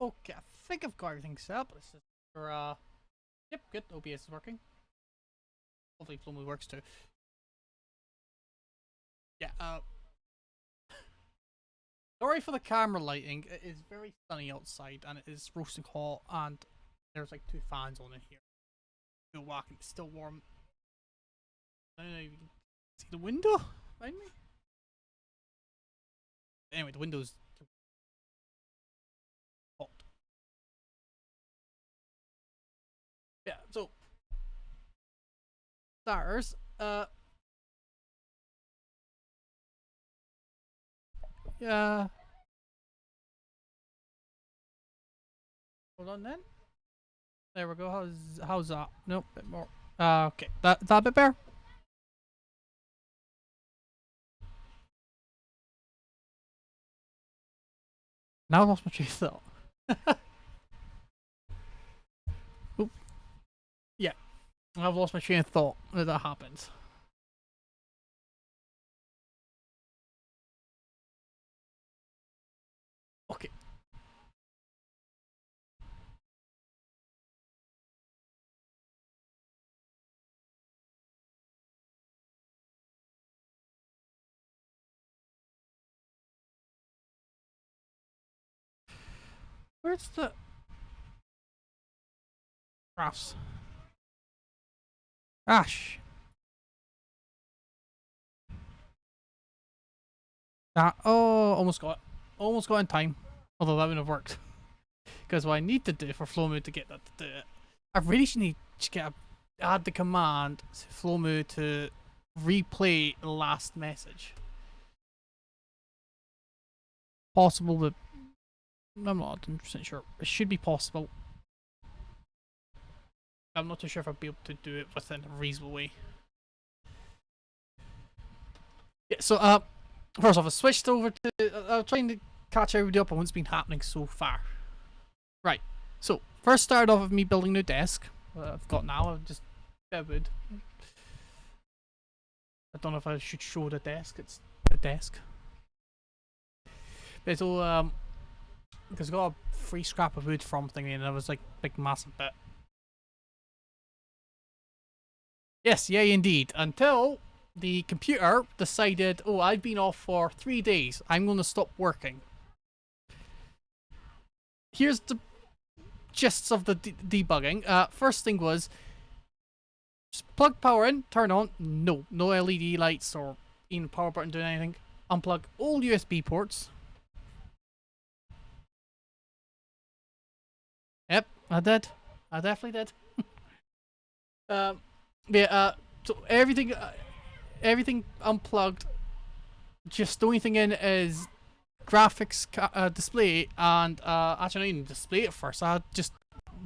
Okay, I think I've got everything set up. This is for, yep, good. OBS is working. Hopefully Flowmo works too. Yeah, sorry for the camera lighting. It is very sunny outside and it is roasting hot and there's like 2 fans on in here. Still walking, it's still warm. I don't know if you can see the window behind me. Anyway, the window's hot. Yeah, so starters, yeah. Hold on then. There we go. How's that? Nope, bit more. Okay. That a bit better? Now I lost my train of thought. Oop. Yeah. I've lost my train of thought when that happens. Okay. Where's the graphs? Ash. Oh, almost got it. Almost got in time. Although that wouldn't have worked. Because what I need to do for Flowmo to get that to do it, I really should need to add the command to Flowmo to replay the last message. Possible, but I'm not 100% sure. It should be possible. I'm not too sure if I'll be able to do it within a reasonable way. Yeah, so first off, I switched over to I'm trying to catch everybody up on what's been happening so far. Right. So first started off with me building a new desk. I've got now. I've just wood. I don't know if I should show the desk. It's a desk. But so because I got a free scrap of wood from thingy, and it was like big massive bit. Yes, yeah, indeed. Until the computer decided, oh, I've been off for 3 days. I'm going to stop working. Here's the gists of the debugging. First thing was, just plug power in, turn on. No LED lights or even power button doing anything. Unplug all USB ports. Yep, I did. I definitely did. Yeah, so everything unplugged. Just the only thing in is graphics display, and actually I didn't even display it first. I had just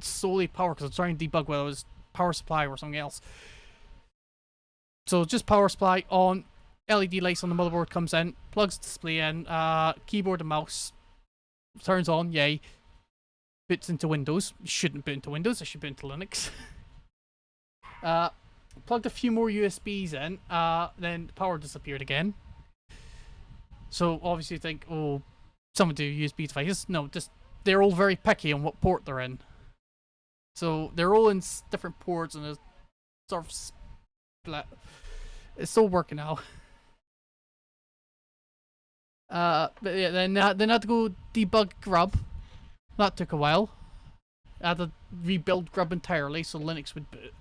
solely power because I was trying to debug whether it was power supply or something else. So just power supply on, LED lights on the motherboard comes in, plugs display in, keyboard and mouse turns on, yay. Boots into Windows. Shouldn't boot into Windows, it should boot into Linux. Plugged a few more USBs in, then power disappeared again. So obviously you think, oh, someone do USB devices. No, just they're all very picky on what port they're in. So they're all in different ports and it's sort of split. It's still working now. But yeah, then I had to go debug Grub. That took a while. I had to rebuild Grub entirely so Linux would boot.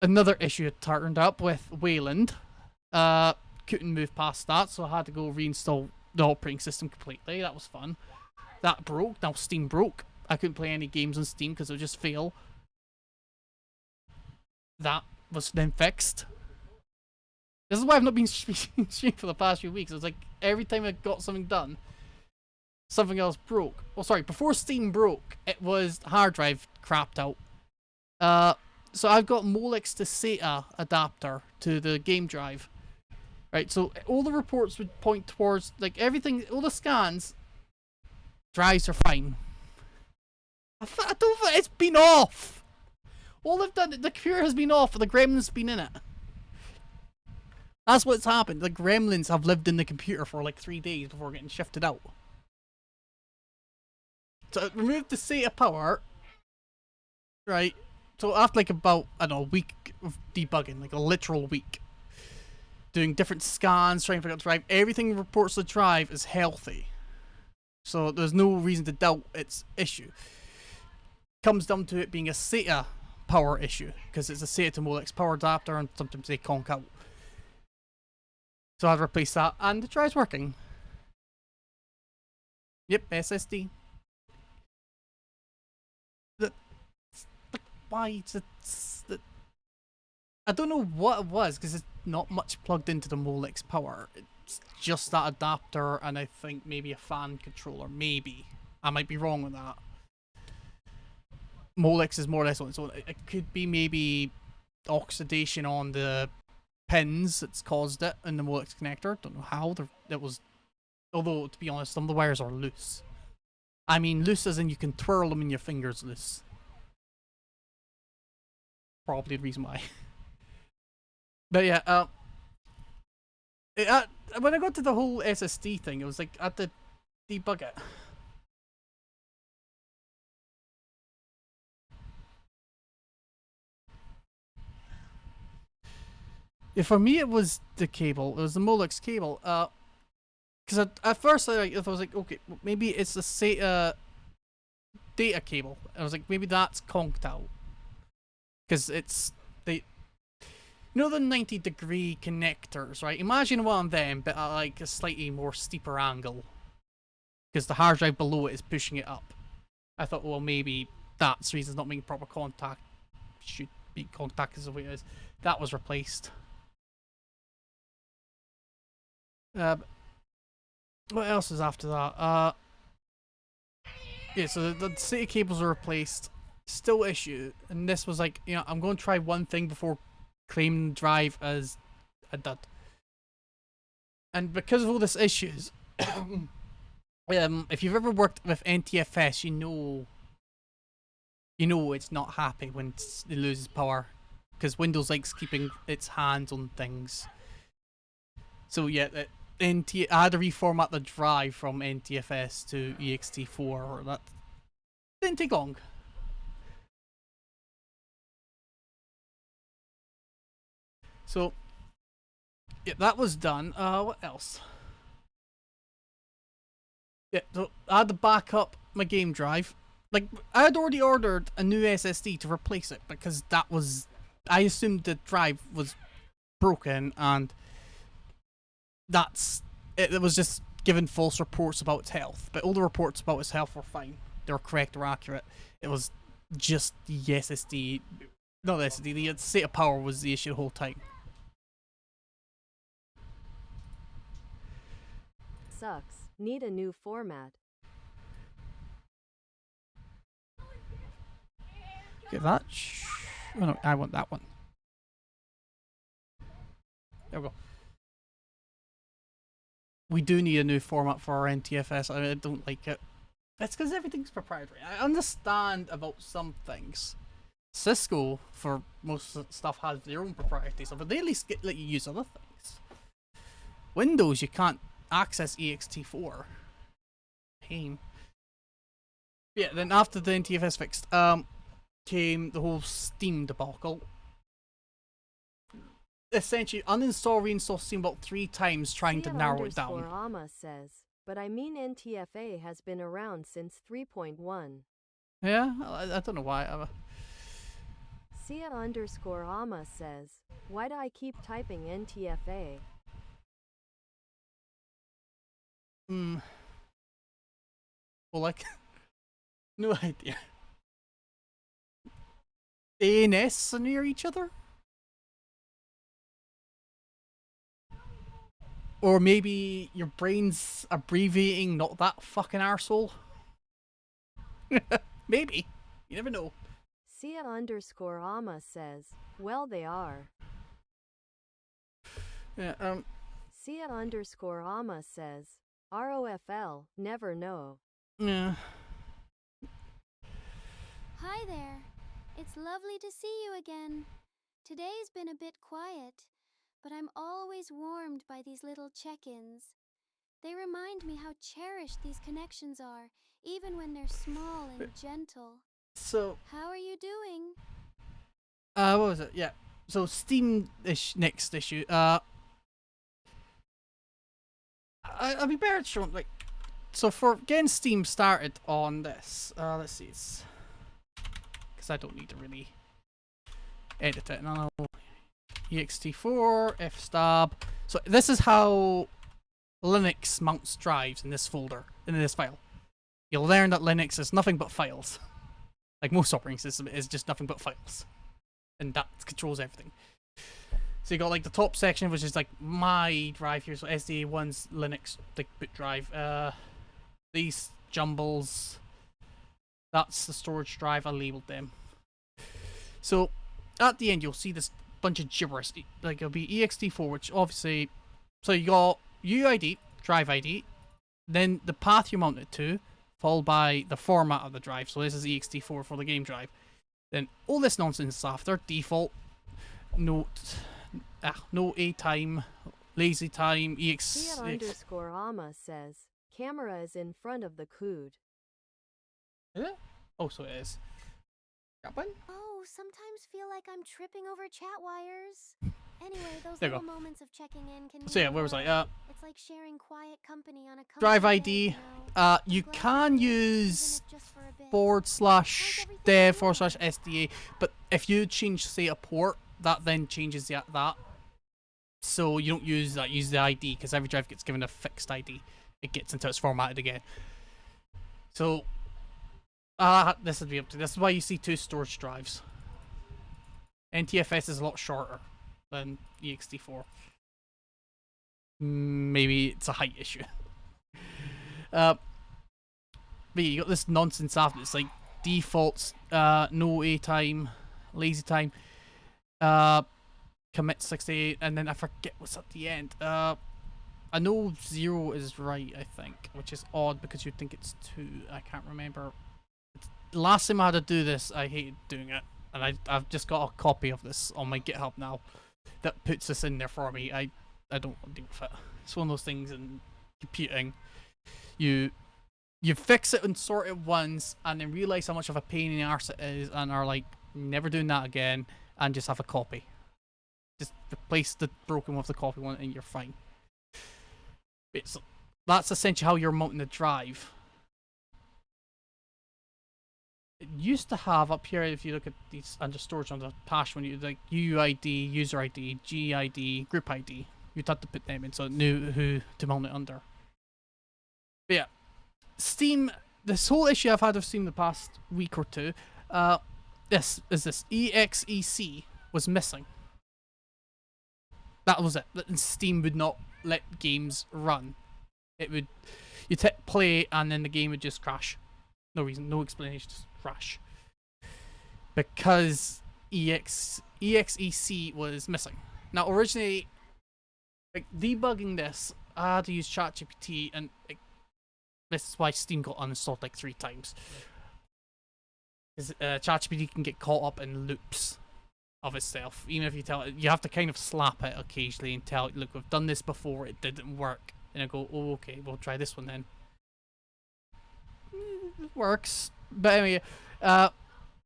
Another issue it turned up with Wayland. Couldn't move past that, so I had to go reinstall the operating system completely. That was fun. That broke. Now Steam broke. I couldn't play any games on Steam because it would just fail. That was then fixed. This is why I've not been streaming for the past few weeks. It's like every time I got something done, something else broke. Oh, sorry. Before Steam broke, it was hard drive crapped out. So I've got Molex to SATA adapter to the game drive. Right, so all the reports would point towards, like, everything, all the scans, drives are fine. I don't think it's been off. All I've done, the computer has been off, and the gremlins have been in it. That's what's happened. The gremlins have lived in the computer for like 3 days before getting shifted out. So it removed the SATA power, right? So after like about, I don't know, a week of debugging, like a literal week, doing different scans, trying to figure out the drive, everything reports the drive is healthy. So there's no reason to doubt its issue. Comes down to it being a SATA power issue, because it's a SATA to Molex power adapter, and sometimes they conk out. So I'd replace that, and the drive's working. Yep, SSD. Why? I don't know what it was, because it's not much plugged into the Molex power. It's just that adapter, and I think maybe a fan controller. Maybe. I might be wrong with that. Molex is more or less on its own. It could be maybe oxidation on the pins that's caused it in the Molex connector. Don't know how. It was. Although, to be honest, some of the wires are loose. I mean, loose as in you can twirl them in your fingers loose. Probably the reason why. But yeah, when I got to the whole SSD thing, it was like I had to debug it. Yeah, for me, it was the cable. It was the Molex cable. Because at first I was like, okay, maybe it's the SATA data cable. I was like, maybe that's conked out. Because it's the 90-degree connectors, right? Imagine one of them, but at like a slightly more steeper angle. Because the hard drive below it is pushing it up. I thought, well, maybe that's the reason it's not making proper contact. Should be contact is the way it is. That was replaced. What else is after that? Yeah, so the SATA cables are replaced. Still issue, and this was like, I'm going to try one thing before claiming the drive as a dud. And because of all these issues, if you've ever worked with NTFS, you know it's not happy when it loses power, because Windows likes keeping its hands on things. So yeah, I had to reformat the drive from NTFS to ext4. That didn't take long. So yeah, that was done. What else? Yeah, so I had to back up my game drive. Like, I had already ordered a new SSD to replace it, because I assumed the drive was broken, and it was just given false reports about its health. But all the reports about its health were fine. They were correct or accurate. It was just the SSD, not the SSD, the SATA power was the issue the whole time. Sucks. Need a new format. Okay, that. Oh no, I want that one. There we go. We do need a new format for our NTFS. I don't like it. It's because everything's proprietary. I understand about some things. Cisco, for most stuff, has their own proprietary stuff, but they at least let you use other things. Windows, you can't access ext4. Pain. Yeah, then after the NTFS fixed, came the whole Steam debacle. Essentially, uninstall, reinstall Steam about 3 times, trying to narrow it down. Ama says, but I mean NTFA has been around since 3.1. Yeah, I don't know why. Sia_Ama says, why do I keep typing NTFA? Well, like, no idea. A and S are near each other? Or maybe your brain's abbreviating not that fucking arsehole? Maybe. You never know. Sia_Ama says, well, they are. Yeah, Sia_Ama says, ROFL, never know. Yeah. Hi there. It's lovely to see you again. Today's been a bit quiet, but I'm always warmed by these little check-ins. They remind me how cherished these connections are, even when they're small and gentle. So, How are you doing? what was it? Yeah. So Steam next issue. I'd be better showing like. So for getting Steam started on this, let's see, it's because I don't need to really edit it. No, ext4 fstab. So this is how Linux mounts drives in this folder, in this file. You'll learn that Linux is nothing but files. Like most operating system is just nothing but files. And that controls everything. So you got like the top section, which is like my drive here, so SDA1's Linux like boot drive. These jumbles, that's the storage drive, I labeled them. So at the end you'll see this bunch of gibberish, like it'll be ext4, which obviously, so you got UID, drive ID, then the path you mount it to, followed by the format of the drive, so this is ext4 for the game drive. Then all this nonsense after, default, no A time, lazy time, Fiat_Ama says, camera is in front of the COOD. Is it? Oh, so it is. That one? Oh, sometimes feel like I'm tripping over chat wires. Anyway, those There you little go. moments of checking in can So yeah, mean where a was I? lot. It's like sharing quiet company on a Drive comfy day, ID. you know. You Glad can you're here, use even if just for a bit. /dev /SDA, but if you change, say, a port, that then changes that. So you don't use that, use the ID, because every drive gets given a fixed ID. It gets until it's formatted again. So, this would be up to, this is why you see 2 storage drives. NTFS is a lot shorter than ext4. Maybe it's a height issue. But yeah, you got this nonsense after. It's like defaults, no A time, lazy time, commit 68, and then I forget what's at the end. I know 0 is right, I think, which is odd because you'd think it's 2. I can't remember. Last time I had to do this, I hated doing it, and I've just got a copy of this on my GitHub now that puts this in there for me. I don't want to deal with it. It's one of those things in computing. You fix it and sort it once, and then realize how much of a pain in the arse it is, and are like, never doing that again, and just have a copy. Just replace the broken one with the copy one, and you're fine. That's essentially how you're mounting the drive. It used to have up here, if you look at these under storage on the patch, when you like UUID, user ID, GID, group ID, you'd have to put them in so it knew who to mount it under. But yeah, Steam, this whole issue I've had of Steam the past week or two, this EXEC was missing. That was it. And Steam would not let games run. It would, you'd hit play and then the game would just crash. No reason, no explanation, just crash. Because EXEC was missing. Now originally, like debugging this, I had to use ChatGPT, and this is why Steam got uninstalled like 3 times. Because ChatGPT can get caught up in loops of itself. Even if you tell it, you have to kind of slap it occasionally and tell it, look, we've done this before, it didn't work. And I go, oh, okay, we'll try this one then. It works. But anyway, I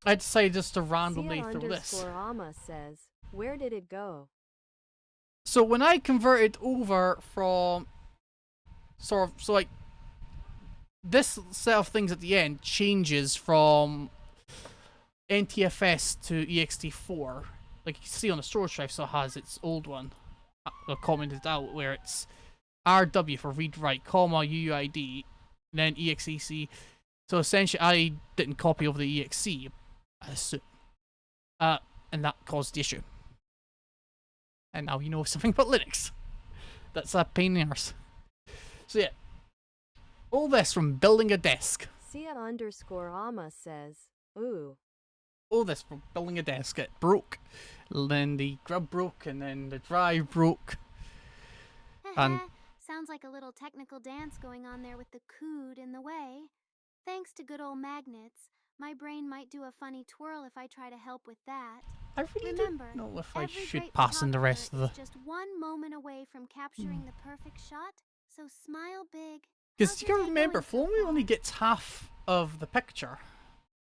decided just to randomly throw this. Ama says, where did it go? So when I converted over from so like this set of things at the end changes from NTFS to ext4. Like you can see on the storage drive, so it has its old one commented out where it's RW for read write, comma UUID, then EXEC. So essentially, I didn't copy over the EXE, I assume, and that caused the issue. And now you know something about Linux. That's a pain in the arse. So yeah, all this from building a desk. Fiat_Ama says, ooh. All this from building a desk. It broke, then the grub broke, and then the drive broke. And sounds like a little technical dance going on there with the COOD in the way. Thanks to good old magnets, my brain might do a funny twirl if I try to help with that. I really Remember, don't know if I every should great pass in the rest of photographer the... is just one moment away from capturing the perfect shot So smile big. Because How's you your gotta day remember, going so Flomi far? only gets half of the picture.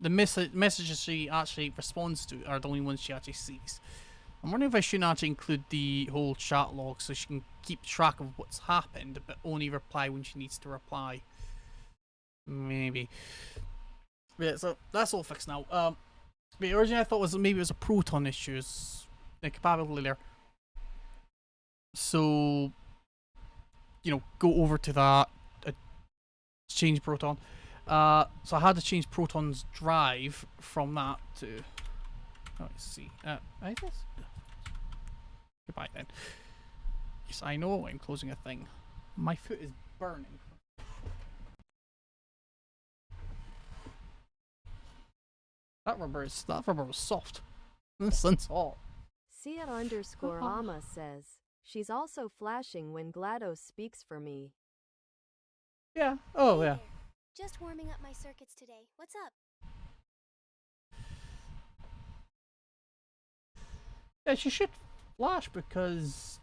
The messages she actually responds to are the only ones she actually sees. I'm wondering if I shouldn't actually include the whole chat log so she can keep track of what's happened, but only reply when she needs to reply. Maybe. Yeah, so that's all fixed now. But originally I thought maybe it was a proton issues, the compatibility there. So, go over to that, change proton. So I had to change proton's drive from that to. Let's see. I guess. Goodbye then. Yes, I know I'm closing a thing. My foot is burning. That rubber was soft. The sun's hot. Sia_Ama says, she's also flashing when GLaDOS speaks for me. Yeah. Oh Hey yeah. there. Just warming up my circuits today. What's up? Yeah, she should flash because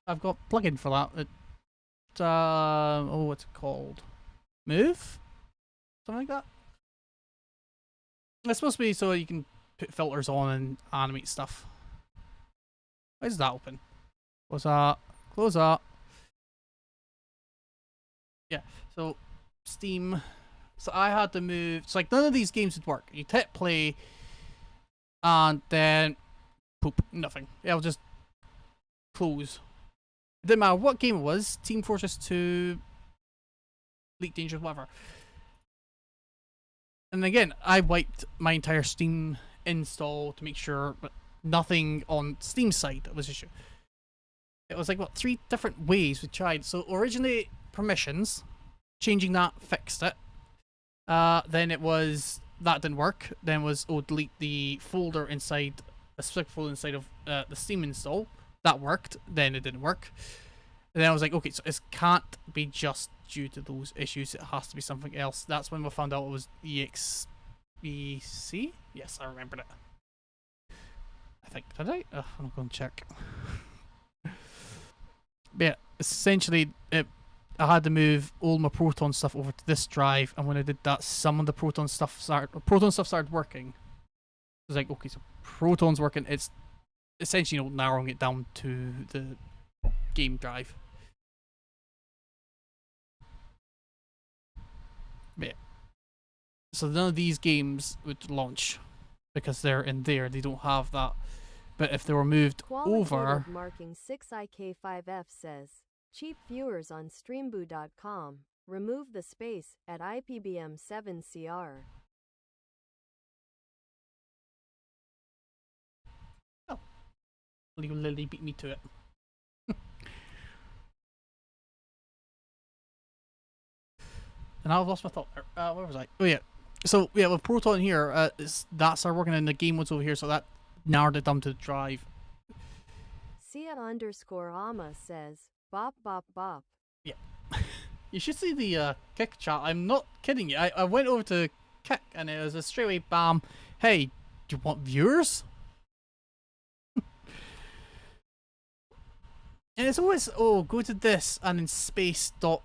I've got plugin for that. What's it called? Move? Something like that. It's supposed to be so you can put filters on and animate stuff. Why is that open? Close that. Close that. Yeah, so Steam. So I had to move. It's like none of these games would work. You hit play, and then poop, nothing. It'll just close. It didn't matter what game it was. Team Fortress 2, Elite Dangerous, whatever. And again, I wiped my entire Steam install to make sure, but nothing on Steam's side was an issue. It was like, what, 3 different ways we tried. So originally, permissions, changing that fixed it. Then it was, that didn't work. Then was, delete the folder inside, a specific folder inside of the Steam install. That worked. Then it didn't work. And then I was like, okay, so it can't be just due to those issues. It has to be something else. That's when we found out it was EXEC. Yes, I remembered it. I think, did I? I'm going to check. But yeah, essentially, I had to move all my Proton stuff over to this drive, and when I did that, some of the Proton stuff started working. It was like, okay, so Proton's working. It's essentially, narrowing it down to the game drive. But yeah. So none of these games would launch because they're in there. They don't have that. But if they were moved over, Marking 6IK5F says, cheap viewers on streamboo.com, remove the space at IPBM7CR. Lily beat me to it. And I've lost my thought there. Where was I? Oh yeah. So yeah, with Proton here, that started working, and the game was over here, so that narrowed it down to the drive. Sia_Ama says, bop bop bop. Yeah. You should see the Kick chat. I'm not kidding you. I went over to Kick, and it was a straight away bam. Hey, do you want viewers? And it's always, go to this and then space dot.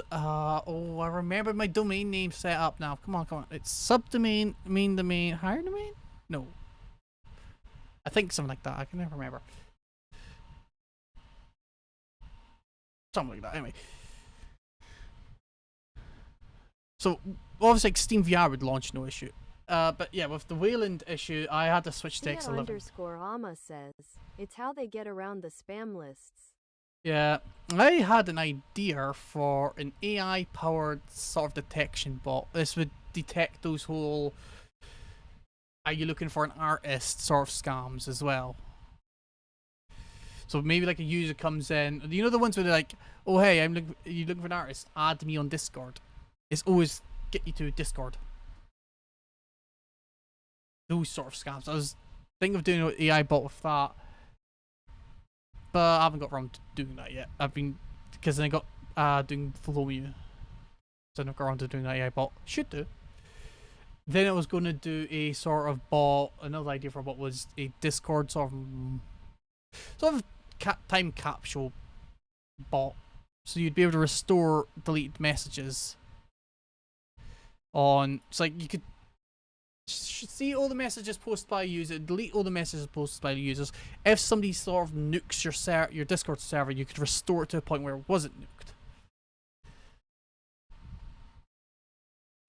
I remember my domain name set up now. Come on. It's subdomain, main domain, higher domain? No. I think something like that. I can never remember. Something like that. Anyway. So, obviously, like, Steam VR would launch, no issue. But yeah, with the Wayland issue, I had to switch to X11. Sia_Ama says, it's how they get around the spam lists. Yeah, I had an idea for an AI-powered sort of detection bot. This would detect those whole "are you looking for an artist" sort of scams as well. So maybe like a user comes in, you know, the ones where they're like, "Oh hey, are you looking for an artist? Add me on Discord." It's always get you to Discord. Those sort of scams. I was thinking of doing an AI bot with that, but I haven't got around to doing that yet. Because then I got doing Follow Me, so I never got around to doing that AI bot. Should do. Then I was going to do a sort of bot. Another idea for a bot was a Discord sort of time capsule bot. So you'd be able to restore deleted messages on. It's like you could see all the messages posted by a user, delete all the messages posted by the users. If somebody sort of nukes your Discord server, you could restore it to a point where it wasn't nuked.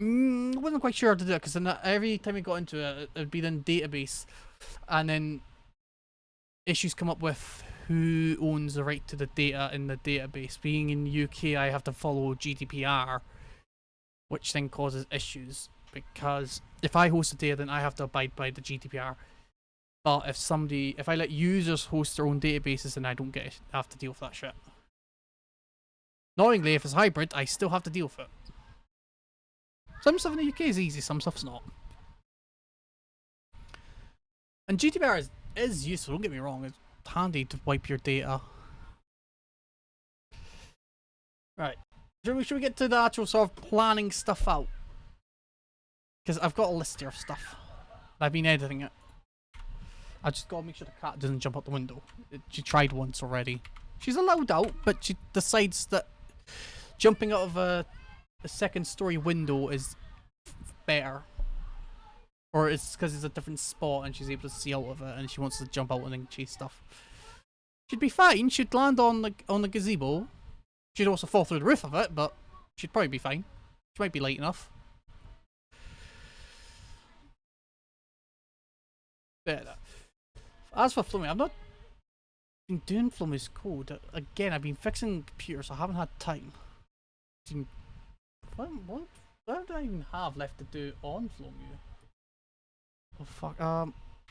I wasn't quite sure how to do it because every time we got into it, it'd be in database, and then issues come up with who owns the right to the data in the database. Being in the UK, I have to follow GDPR, which then causes issues because if I host the data, then I have to abide by the GDPR. But if I let users host their own databases, then I don't have to deal with that shit. Annoyingly, if it's hybrid, I still have to deal with it. Some stuff in the UK is easy, some stuff's not. And GDPR is useful, don't get me wrong, it's handy to wipe your data. Right. Should we get to the actual sort of planning stuff out? Because I've got a list here of stuff. I've been editing it. I just gotta make sure the cat doesn't jump out the window. She tried once already. She's allowed out, but she decides that jumping out of a second story window is better. Or it's because it's a different spot and she's able to see out of it and she wants to jump out and then chase stuff. She'd be fine. She'd land on the gazebo. She'd also fall through the roof of it, but she'd probably be fine. She might be light enough. There. As for Flummy, I've not been doing Flummy's code. Again, I've been fixing the computer, so I haven't had time. What do I even have left to do on Flummy? Oh fuck, I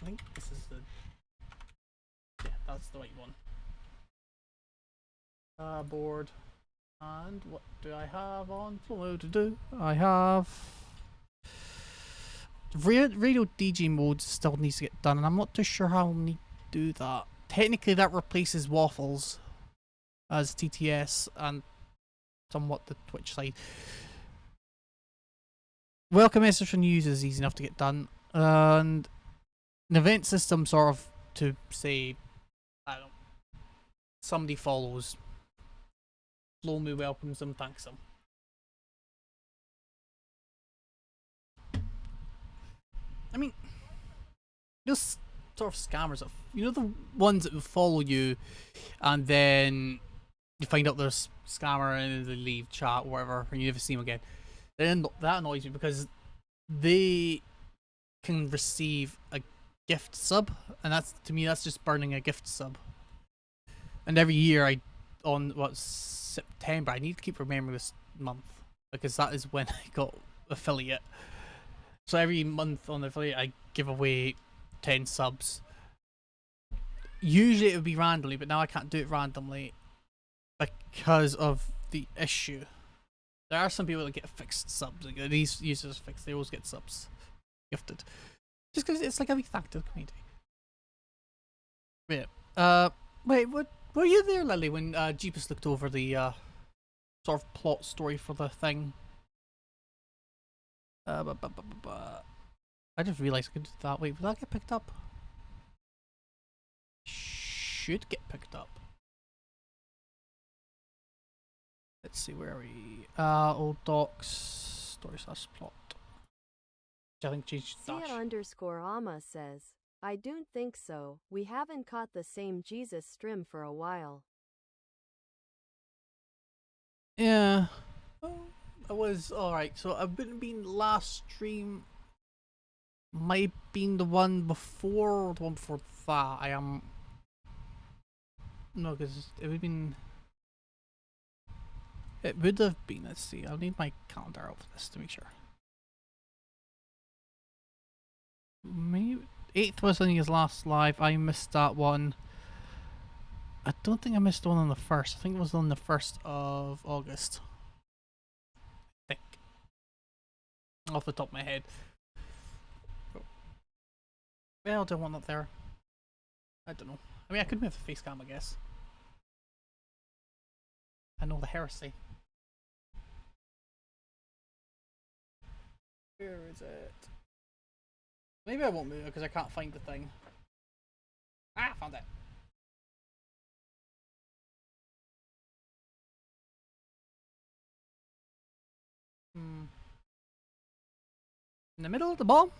think this is the... Yeah, that's the right one. Board. And what do I have on Flummy to do? I have... Radio DJ mode still needs to get done, and I'm not too sure how I'll need to do that. Technically, that replaces Waffles as TTS and somewhat the Twitch side. Welcome message from users is easy enough to get done, and an event system sort of to say, I don't know, somebody follows, Flomu welcomes them, thanks them. I mean, those sort of scammers, you know, the ones that will follow you and then you find out there's a scammer and they leave chat or whatever and you never see them again. Then that annoys me because they can receive a gift sub, and that's, to me, that's just burning a gift sub. And every year September, I need to keep remembering this month because that is when I got affiliate. So every month on the affiliate, I give away 10 subs. Usually it would be randomly, but now I can't do it randomly because of the issue. There are some people that get fixed subs. Like, these users fixed, they always get subs gifted. Just because it's like a wee thank to the community. Yeah. Wait, were you there, Lily, when Jeepus looked over the sort of plot story for the thing? I just realised I could do that. Wait, will that get picked up? Should get picked up. Let's see, where are we? Old docs, story/plot. I think changed dash. @_Ama says, I don't think so. We haven't caught the same Jesus stream for a while. Yeah. I was alright, so I wouldn't been last stream. Might have been the one before or the one before that. I am. No, because it would have been. It would have been. Let's see. I'll need my calendar out for this to make sure. Maybe 8th was I think his last live. I missed that one. I don't think I missed one on the 1st. I think it was on the 1st of August. I think. Off the top of my head. Well, do I want that there? I don't know. I mean, I could move the face cam, I guess. I know the heresy. Where is it? Maybe I won't move it because I can't find the thing. Ah, found it. Hmm. In the middle of the ball?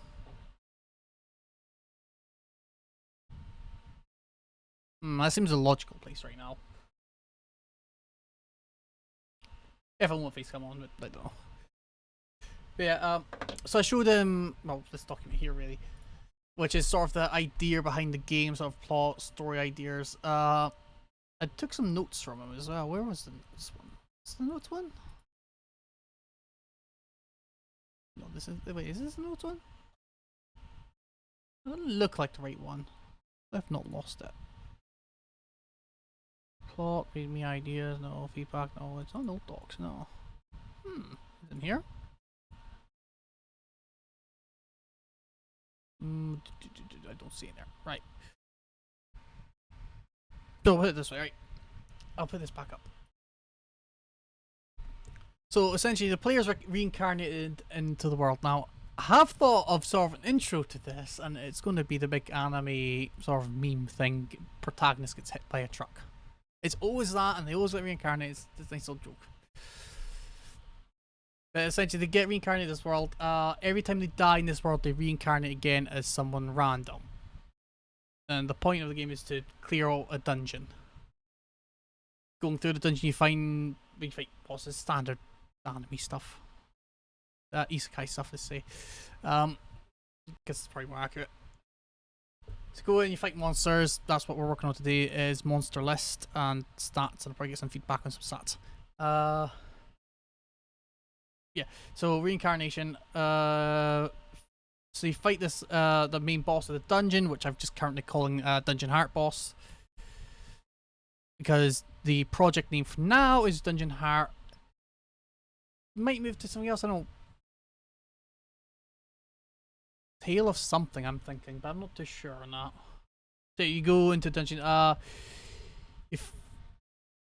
That seems a logical place right now. If I want face come on, but I don't know. But yeah, so I showed him, well, this document here really, which is sort of the idea behind the game, sort of plot, story ideas. I took some notes from him as well. Where was the notes one? Is the notes one? No, this is, wait, is this the notes one? It doesn't look like the right one. I've not lost it. Plot, read me ideas, no. Feedback, no. It's not note docs, no. Is it in here? I don't see it there. Right. No, put it this way, right? I'll put this back up. So essentially, the player's reincarnated into the world. Now, I have thought of sort of an intro to this, and it's going to be the big anime sort of meme thing. Protagonist gets hit by a truck. It's always that, and they always get reincarnated. It's a nice little joke. But essentially, they get reincarnated in this world. Every time they die in this world, they reincarnate again as someone random. And the point of the game is to clear out a dungeon. Going through the dungeon, you find bosses, standard anime stuff. Isekai stuff, let's say. Because it's probably more accurate. So go in, you fight monsters. That's what we're working on today, is monster list and stats. And I'll probably get some feedback on some stats. Yeah, so reincarnation. So you fight this, the main boss of the dungeon, which I'm just currently calling Dungeon Heart Boss. Because the project name for now is Dungeon Heart. Might move to something else, I don't know. Tale of something, I'm thinking, but I'm not too sure on that. So you go into dungeon, if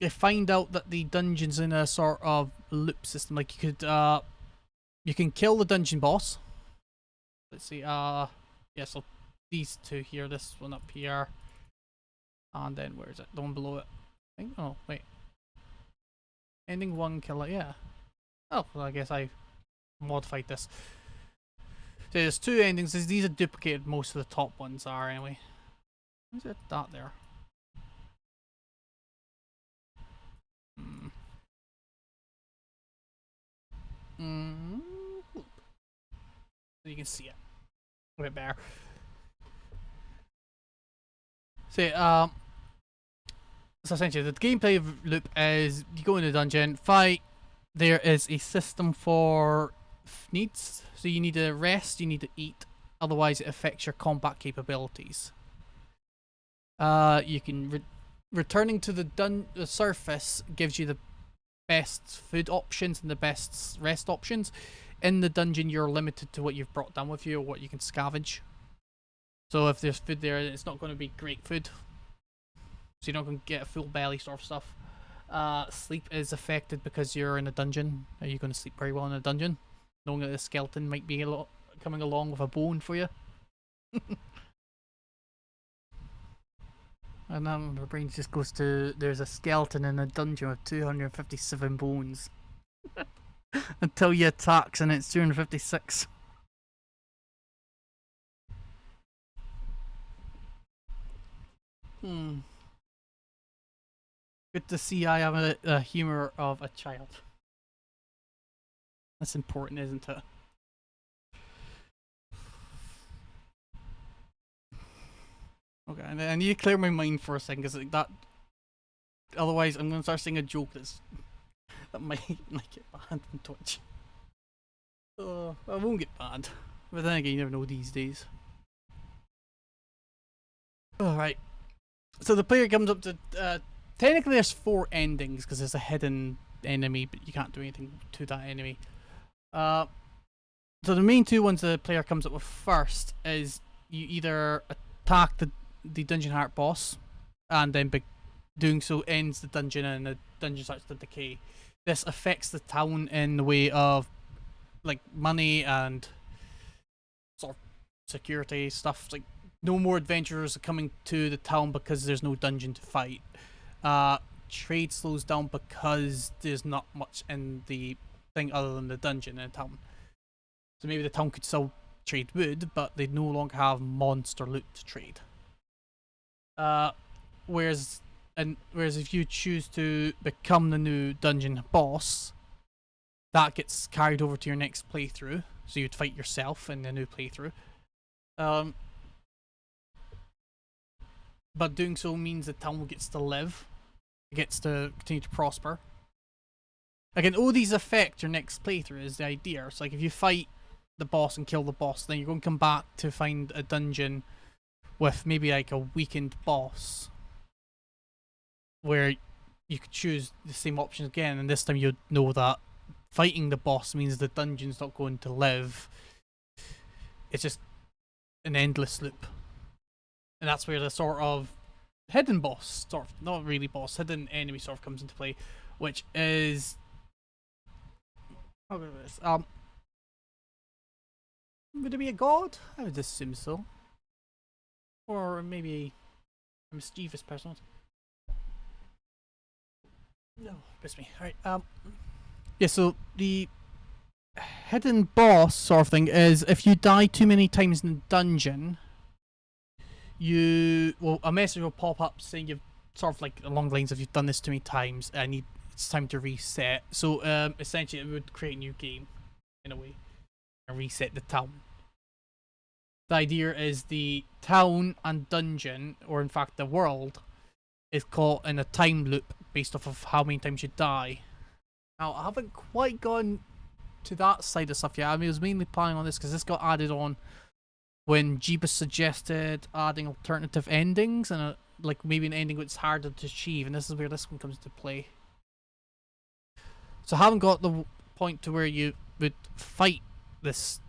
you find out that the dungeon's in a sort of loop system, like you could, you can kill the dungeon boss. Let's see, yeah, so these two here, this one up here, and then where is it? The one below it. I think, oh, wait. Ending one killer, yeah. Oh, well, I guess I modified this. So there's two endings. These are duplicated. Most of the top ones are anyway. Is it that there? So you can see it a bit better. So so essentially the gameplay loop is you go in the dungeon, fight. There is a system for needs. So you need to rest, you need to eat, otherwise it affects your combat capabilities. You can returning to the surface gives you the best food options and the best rest options. In the dungeon, you're limited to what you've brought down with you or what you can scavenge. So if there's food there, it's not going to be great food. So you're not going to get a full belly sort of stuff. Sleep is affected because you're in a dungeon. Are you going to sleep very well in a dungeon? Knowing that the skeleton might be coming along with a bone for you. And then my brain just goes to, there's a skeleton in a dungeon with 257 bones. Until you attacks and it's 256. Good to see I have a humor of a child. That's important, isn't it? Okay, and I need to clear my mind for a second, because like that. Otherwise, I'm gonna start saying a joke that might get banned on Twitch. I won't get banned, but then again, you never know these days. Alright, so the player comes up to. Technically, there's 4 endings because there's a hidden enemy, but you can't do anything to that enemy. So the main 2 ones the player comes up with first is you either attack the Dungeon Heart boss, and then doing so ends the dungeon and the dungeon starts to decay. This affects the town in the way of like money and sort of security stuff. Like no more adventurers are coming to the town because there's no dungeon to fight. Trade slows down because there's not much in the thing other than the dungeon and the town. So maybe the town could still trade wood, but they'd no longer have monster loot to trade. Whereas if you choose to become the new dungeon boss, that gets carried over to your next playthrough. So you'd fight yourself in the new playthrough. But doing so means the town gets to live. It gets to continue to prosper. Again, all these affect your next playthrough is the idea. So like if you fight the boss and kill the boss, then you're going to come back to find a dungeon with maybe like a weakened boss where you could choose the same options again, and this time you'd know that fighting the boss means the dungeon's not going to live. It's just an endless loop. And that's where the sort of hidden boss, sort of, not really boss, hidden enemy sort of comes into play, which is... would it be a god? I would assume so. Or maybe a mischievous person. No, miss me. Alright, yeah, so the hidden boss sort of thing is if you die too many times in the dungeon, a message will pop up saying you've sort of like along the lines of you've done this too many times and it's time to reset. So essentially it would create a new game in a way and reset the town. The idea is the town and dungeon, or in fact the world, is caught in a time loop based off of how many times you die. Now, I haven't quite gone to that side of stuff yet. I mean, I was mainly planning on this because this got added on when Jeebus suggested adding alternative endings and like maybe an ending that's harder to achieve, and this is where this one comes into play. So I haven't got the point to where you would fight this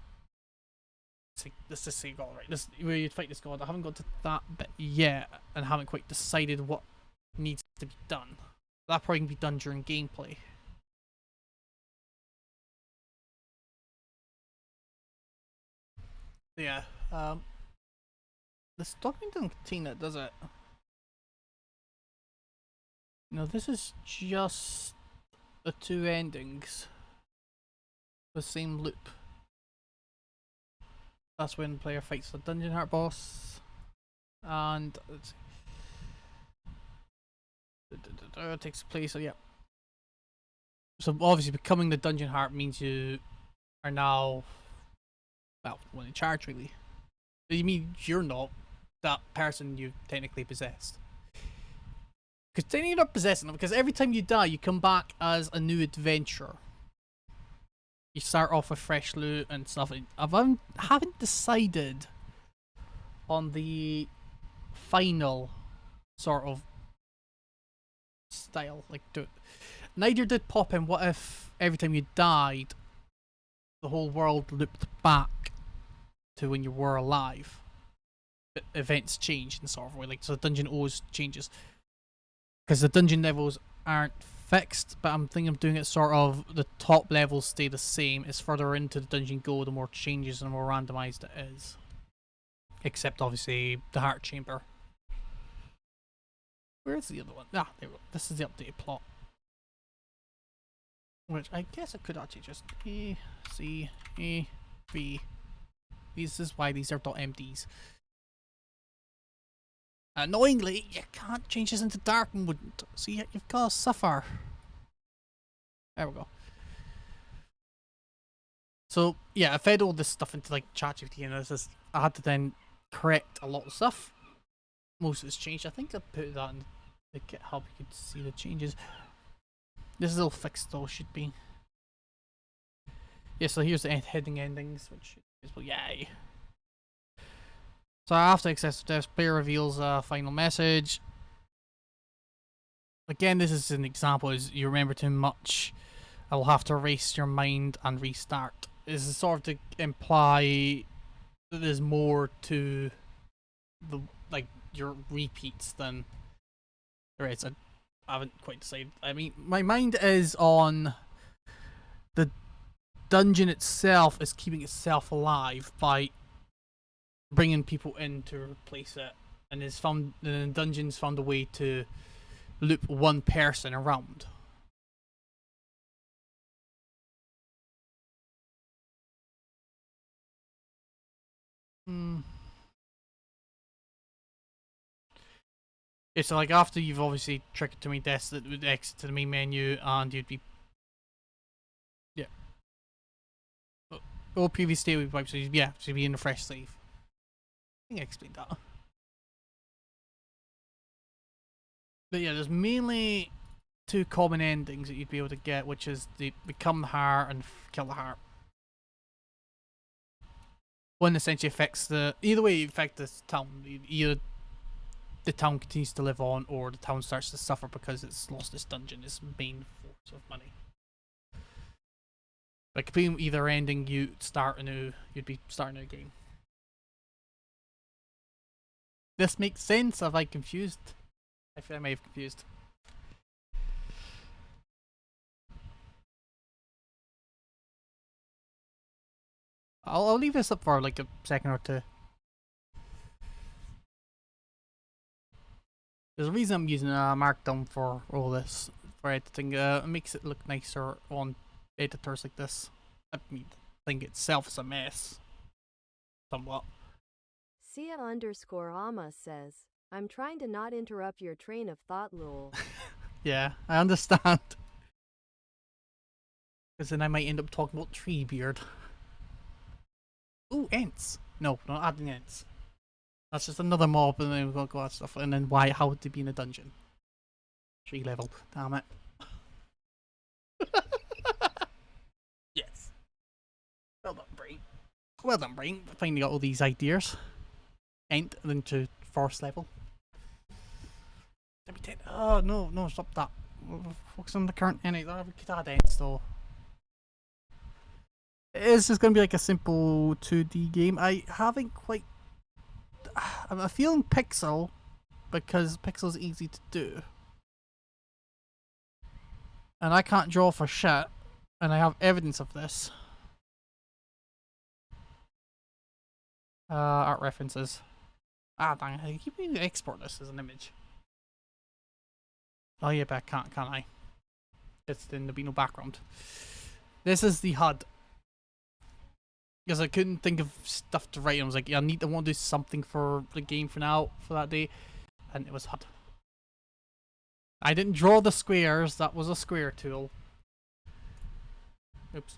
god, right? This where you'd fight this god. I haven't got to that bit yet, and haven't quite decided what needs to be done. That probably can be done during gameplay. Yeah. This document doesn't contain it, does it? No, this is just the two endings. The same loop. That's when the player fights the Dungeon Heart boss. And let's see. It takes place, so yeah. So obviously becoming the Dungeon Heart means you are now, well, in charge really. You mean you're not that person you technically possessed. Because technically you're not possessing them, because every time you die you come back as a new adventurer. You start off with fresh loot and stuff. I haven't decided on the final sort of style. Like, neither did pop in what if every time you died, the whole world looped back to when you were alive. But events changed in sort of way. Like, so the dungeon always changes. Because the dungeon levels aren't fixed, but I'm thinking of doing it sort of the top levels stay the same. As further into the dungeon go, the more changes and the more randomized it is. Except obviously the heart chamber. Where's the other one? Ah, there we go. This is the updated plot. Which I guess I could actually just A, C, A, B. This is why these are .mds. Annoyingly, you can't change this into dark mode, so you've got to suffer. There we go. So yeah, I fed all this stuff into like ChatGPT, and I had to then correct a lot of stuff. Most of it's changed. I think I put that in the GitHub. You could see the changes. This is all fixed though, should be. Yeah, so here's the heading endings, which is, well, yay. So after excessive deaths, player reveals a final message. Again, this is an example, as you remember too much, I will have to erase your mind and restart. This is sort of to imply that there's more to the, like, your repeats than there is. I haven't quite decided. I mean, my mind is on the dungeon itself is keeping itself alive by bringing people in to replace it, and the dungeon's found a way to loop one person around. It's like after you've obviously tricked to me deaths, that would exit to the main menu and you'd be. Yeah. All previous state would be wiped, so you'd be in a fresh save. I think I explained that. But yeah, there's mainly two common endings that you'd be able to get, which is the become the heart and kill the heart. One essentially affects either way you affect this town. Either the town continues to live on, or the town starts to suffer because it's lost its dungeon, its main source of money. Like between either ending, you'd be starting a new game. This makes sense. Have I confused? I feel I may have confused. I'll leave this up for like a second or two. There's a reason I'm using Markdown for all this, for editing. It makes it look nicer on editors like this. I mean, the thing itself is a mess. Somewhat. Sia_Ama says, I'm trying to not interrupt your train of thought, lol. Yeah, I understand. Because then I might end up talking about Treebeard. Ooh, Ents. No, not adding Ents. That's just another mob, and then we've got to go at stuff. And then how would they be in a dungeon? 3 level. Damn it. Yes. Well done, Brain. Well done, Brain. Finally got all these ideas. Ent, and then to 4th level. Oh, no, stop that. Focus on the current enemy. We could add Ents, though. It's just going to be like a simple 2D game. I haven't quite... I'm feeling Pixel, because Pixel's easy to do. And I can't draw for shit, and I have evidence of this. Art references. Ah, dang, I keep meaning to export this as an image. Oh yeah, but I can't I? It's then there'll be no background. This is the HUD. Because I couldn't think of stuff to write, and I was like, yeah, I want to do something for the game for now, for that day. And it was HUD. I didn't draw the squares, that was a square tool. Oops.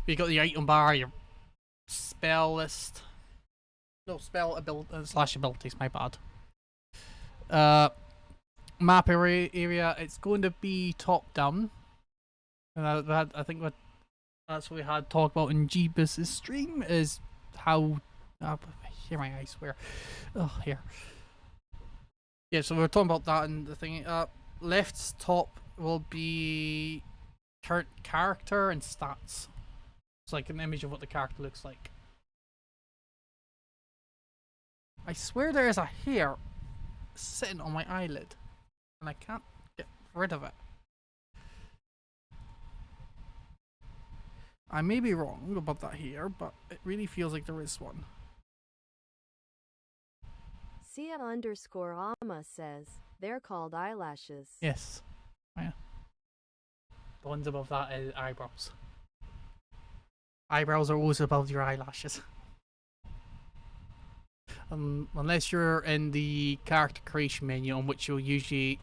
You got the item bar, your spell list. No, spell slash abilities, my bad. Map area, it's going to be top down. And I think that's what we had talked about in Jeebus' stream, is how... here my eyes, where? Oh, here. Yeah, so we were talking about that and the thing. Left's top will be current character and stats. It's like an image of what the character looks like. I swear there is a hair sitting on my eyelid, and I can't get rid of it. I may be wrong about that here, but it really feels like there is one. Sia_Ama says, they're called eyelashes. Yes. Oh, yeah. The ones above that is eyebrows. Eyebrows are always above your eyelashes. Unless you're in the character creation menu, on which you'll usually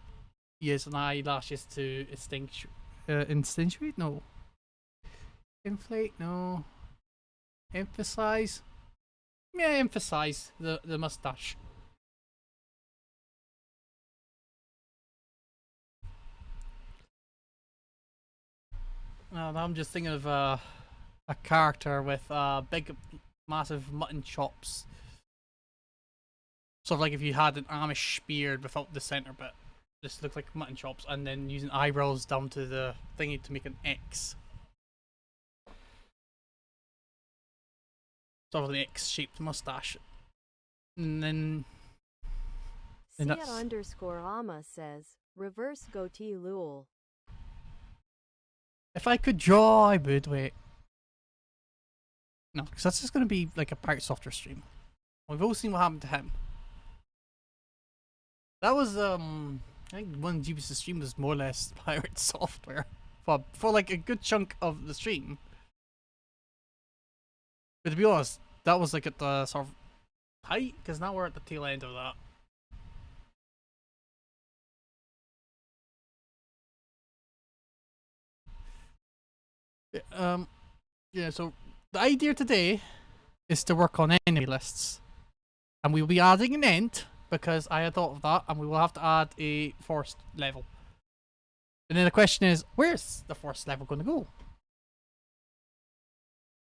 use an eyelashes to instantiate? No. Inflate? No. Emphasize? Yeah, emphasize the mustache. No, I'm just thinking of a character with big, massive mutton chops. Sort of like if you had an Amish beard without the center bit. Just looks like mutton chops, and then using eyebrows down to the thingy to make an X. Sort of an X-shaped mustache. And then... Sia_Ama says, reverse goatee lul. If I could draw, I would. Wait. No, because that's just going to be like a Pirate Software stream. We've all seen what happened to him. That was, I think one of Jeebus' stream was more or less Pirate Software. For like a good chunk of the stream. But to be honest, that was like at the sort of tight, because now we're at the tail end of that. Yeah, so the idea today is to work on enemy lists. And we'll be adding an end, because I had thought of that, and we will have to add a forest level. And then the question is, where's the forest level going to go?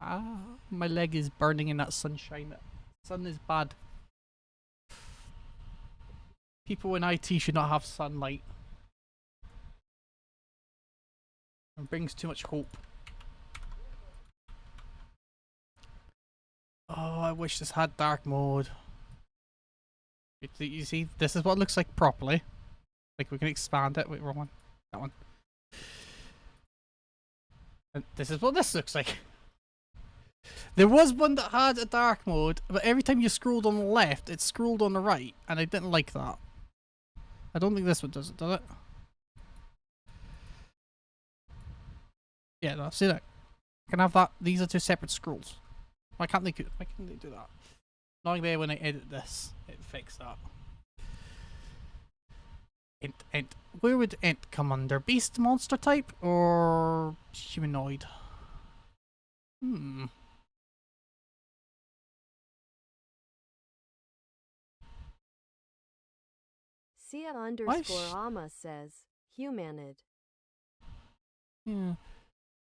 Ah, my leg is burning in that sunshine. Sun is bad. People in IT should not have sunlight. It brings too much hope. Oh, I wish this had dark mode. You see, this is what it looks like properly. Like, we can expand it. Wait, wrong one. That one. And this is what this looks like. There was one that had a dark mode, but every time you scrolled on the left, it scrolled on the right, and I didn't like that. I don't think this one does it, does it? Yeah, no, see that? I can have that. These are two separate scrolls. Why can't they do that? Knowing there when I edit this, it fixed that. Ent. Where would Ent come under? Beast monster type or humanoid? Sia underscore Ama says, humanid. Yeah.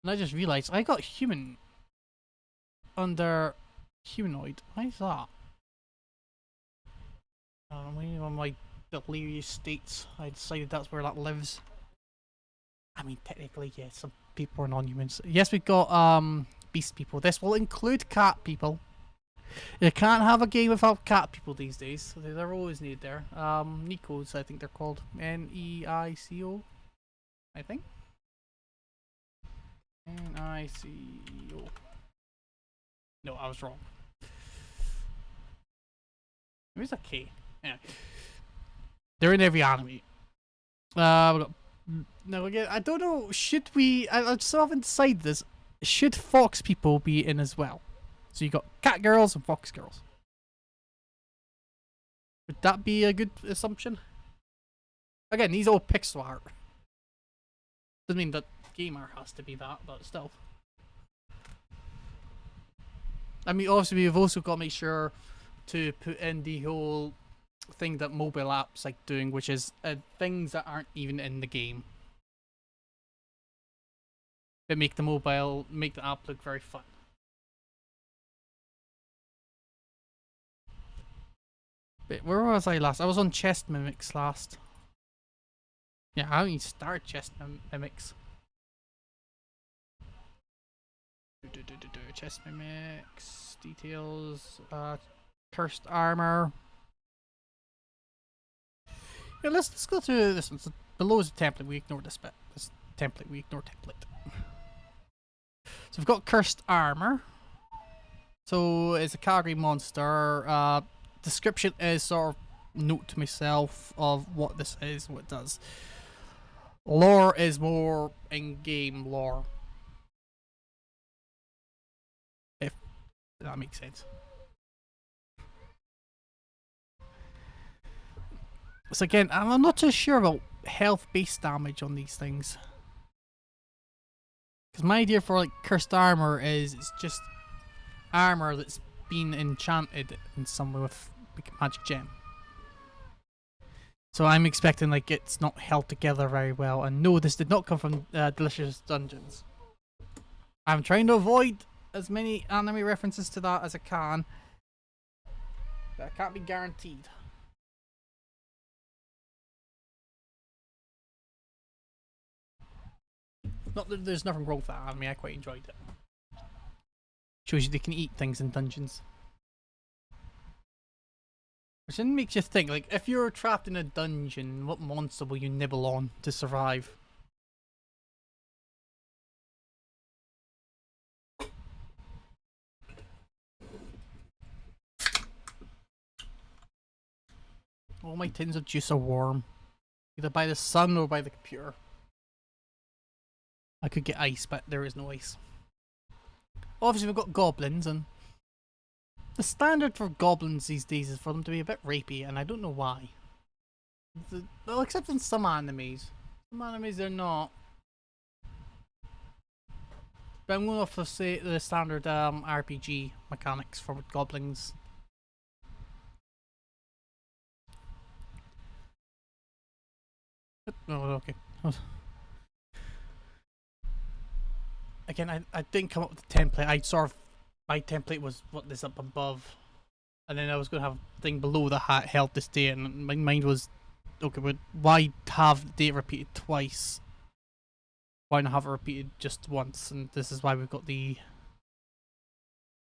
And I just realised I got human under humanoid. Why is that? Maybe on my delirious states, I decided that's where that lives. I mean, technically, yes, some people are non-humans. Yes, we've got beast people. This will include cat people. You can't have a game without cat people these days. They're always needed there. Nicos, I think they're called. N-E-I-C-O, I think. N-I-C-O. No, I was wrong. Where's a K? Yeah. They're in every anime. We got, now again, I don't know, should we, I still haven't decided this. Should fox people be in as well? So you got cat girls and fox girls. Would that be a good assumption? Again, these are all pixel art. Doesn't mean that game art has to be that, but still. I mean, obviously we've also got to make sure to put in the whole thing that mobile apps like doing, which is things that aren't even in the game. That make the app look very fun. Wait, where was I last? I was on chest mimics last. Yeah, I haven't even started chest mimics. Chest mimics, details, cursed armor. Yeah, let's go through this one. So below is a template. We ignore this bit. This template, we ignore template. So we've got cursed armor. So it's a category monster. Description is sort of note to myself of what this is, what it does. Lore is more in-game lore. If that makes sense. So again, I'm not too sure about health-based damage on these things. Because my idea for like cursed armor is it's just armor that's been enchanted in some way with like a magic gem. So I'm expecting like it's not held together very well. And no, this did not come from Delicious Dungeons. I'm trying to avoid as many anime references to that as I can. But I can't be guaranteed. Not that there's nothing wrong with that anime, I quite enjoyed it. Shows you they can eat things in dungeons. Which then makes you think, like, if you're trapped in a dungeon, what monster will you nibble on to survive? All my tins of juice are warm. Either by the sun or by the computer. I could get ice, but there is no ice. Obviously we've got goblins and The standard for goblins these days is for them to be a bit rapey, and I don't know why. Well, except in some animes. Some animes they're not. But I'm going off of say the standard RPG mechanics for goblins. Oh, okay. Again, I didn't come up with the template. I sort of my template was what this up above, and then I was going to have a thing below that held this date, and my mind was, okay, but why have the date repeated twice? Why not have it repeated just once? And this is why we've got the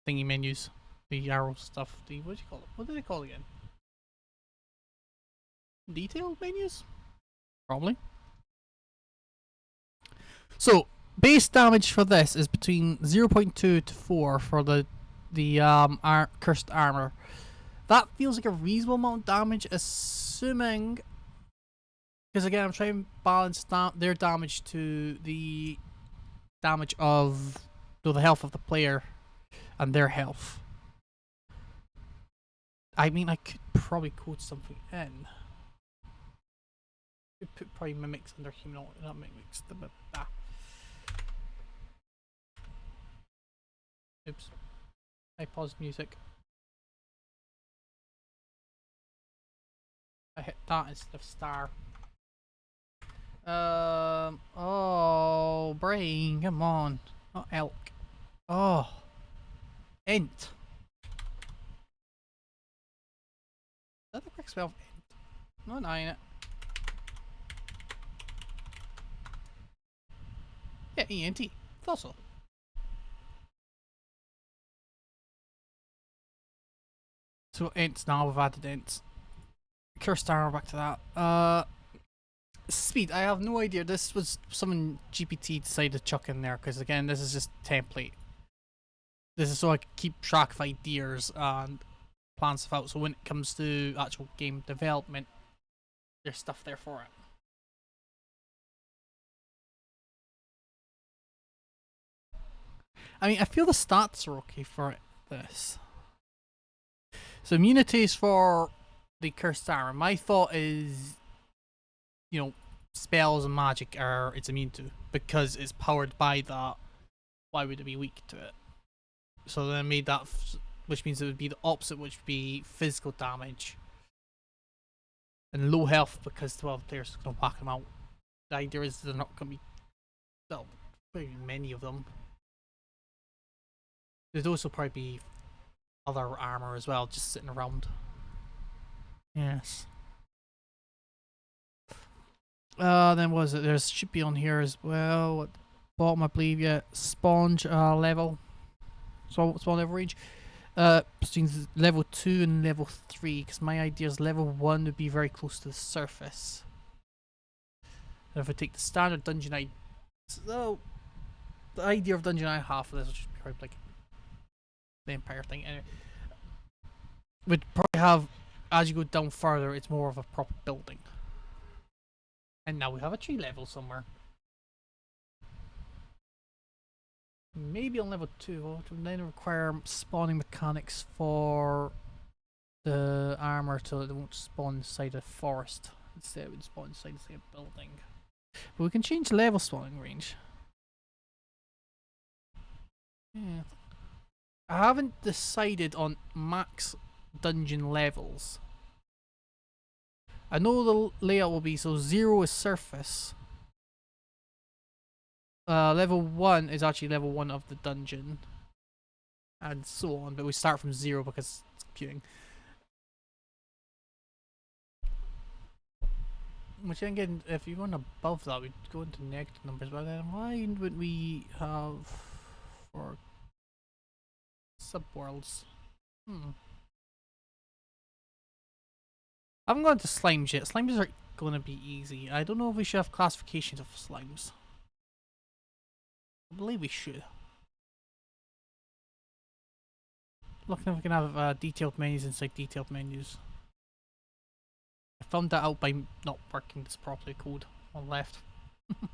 thingy menus, the arrow stuff. The what do you call it? What do they call it again? Detailed menus, probably. So base damage for this is between 0.2 to 4 for the cursed armor. That feels like a reasonable amount of damage, assuming, because again I'm trying to balance their damage to the damage of the health of the player and their health. I mean, I could probably code something in. Could put probably mimics under human, not mimics. Oops. I paused music. I hit that instead of star. Oh, brain, come on. Not elk. Oh. Int. Is that the correct spell of int? Not nine it. Yeah, ENT. Thought so. So ints now, we've added ints. Cursed armor, back to that. Speed, I have no idea. This was someone GPT decided to chuck in there, because again, this is just template. This is so I can keep track of ideas and plan stuff out, so when it comes to actual game development, there's stuff there for it. I mean, I feel the stats are okay for this. So immunities for the cursed armor. My thought is, you know, spells and magic are it's immune to, because it's powered by that. Why would it be weak to it? So then I made that, which means it would be the opposite, which would be physical damage and low health, because 12 players are going to whack them out. The idea is they're not going to be, well, very many of them. There'd also probably be other armor as well, just sitting around. Yes. Then what is it? There should be on here as well. At the bottom, I believe, yeah. Sponge level. So spawn level range. Between level 2 and level 3, because my idea is level 1 would be very close to the surface. And if I take the standard dungeon so the idea of dungeon I have for this, which would be probably like the Empire thing, anyway, would probably have, as you go down further, it's more of a proper building. And now we have a tree level somewhere. Maybe on level 2, which would then require spawning mechanics for the armor so that it won't spawn inside a forest. Instead, it would spawn inside, say, a building. But we can change level spawning range. Yeah. I haven't decided on max dungeon levels. I know the layout will be, so 0 is surface. Level 1 is actually level 1 of the dungeon. And so on, but we start from 0 because it's computing. Which then again, if you went above that, we'd go into negative numbers, but then why would we have for subworlds? I haven't gone to slimes yet. Slimes are going to be easy. I don't know if we should have classifications of slimes. I believe we should. Looking if we can have detailed menus inside detailed menus. I found that out by not working this properly code on left. Do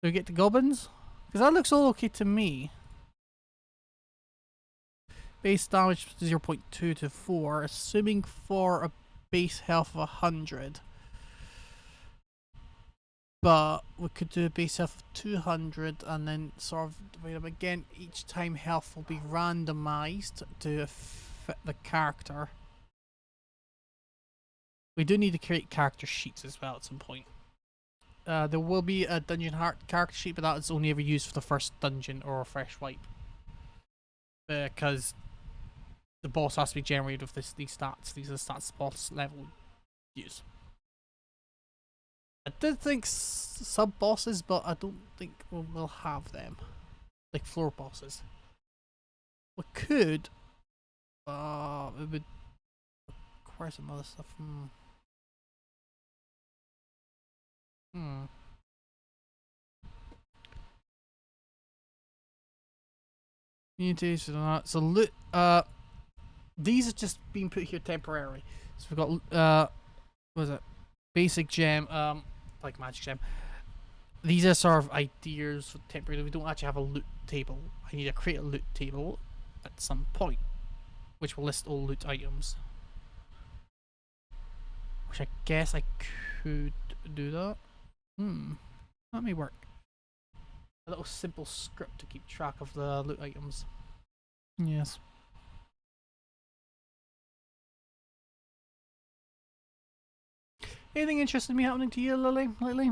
we get the goblins? Because that looks all okay to me. Base damage 0.2 to 4, assuming for a base health of 100. But we could do a base health of 200 and then sort of divide them again. Each time health will be randomized to fit the character. We do need to create character sheets as well at some point. There will be a Dungeon Heart character sheet, but that is only ever used for the first dungeon or a fresh wipe. Because the boss has to be generated with these stats. These are the stats the boss level use. I did think sub-bosses, but I don't think we'll have them. Like floor bosses. We could... it would require some other stuff. So loot, these are just being put here temporarily. So we've got what is it? Basic gem, like magic gem. These are sort of ideas for temporary. We don't actually have a loot table. I need to create a loot table at some point, which will list all loot items. Which I guess I could do that. That may work. A little simple script to keep track of the loot items. Yes. Anything interesting me happening to you, Lily, lately?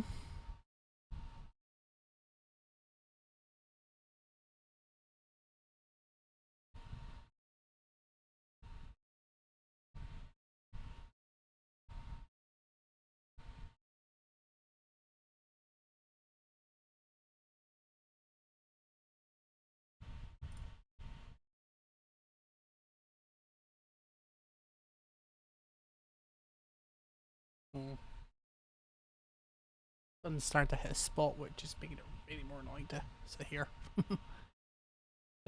Sun's starting to hit a spot, which is making it really more annoying to sit here. But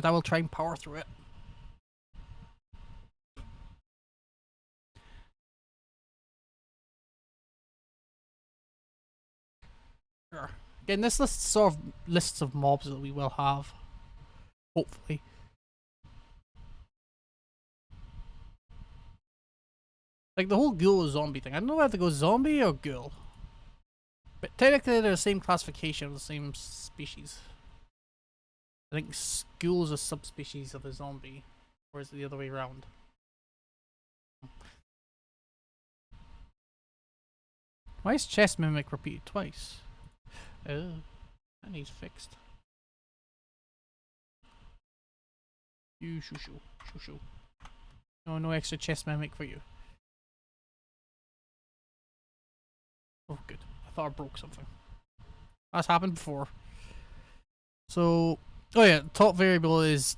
I will try and power through it. Sure. Again, this list sort of lists of mobs that we will have. Hopefully. Like the whole ghoul zombie thing. I don't know whether to go zombie or ghoul. But technically they're the same classification of the same species. I think ghoul is a subspecies of the zombie. Or is it the other way around? Why is chest mimic repeated twice? Oh, that needs fixed. You shoo. No extra chest mimic for you. Oh, good. I thought I broke something. That's happened before. So, oh yeah, top variable is.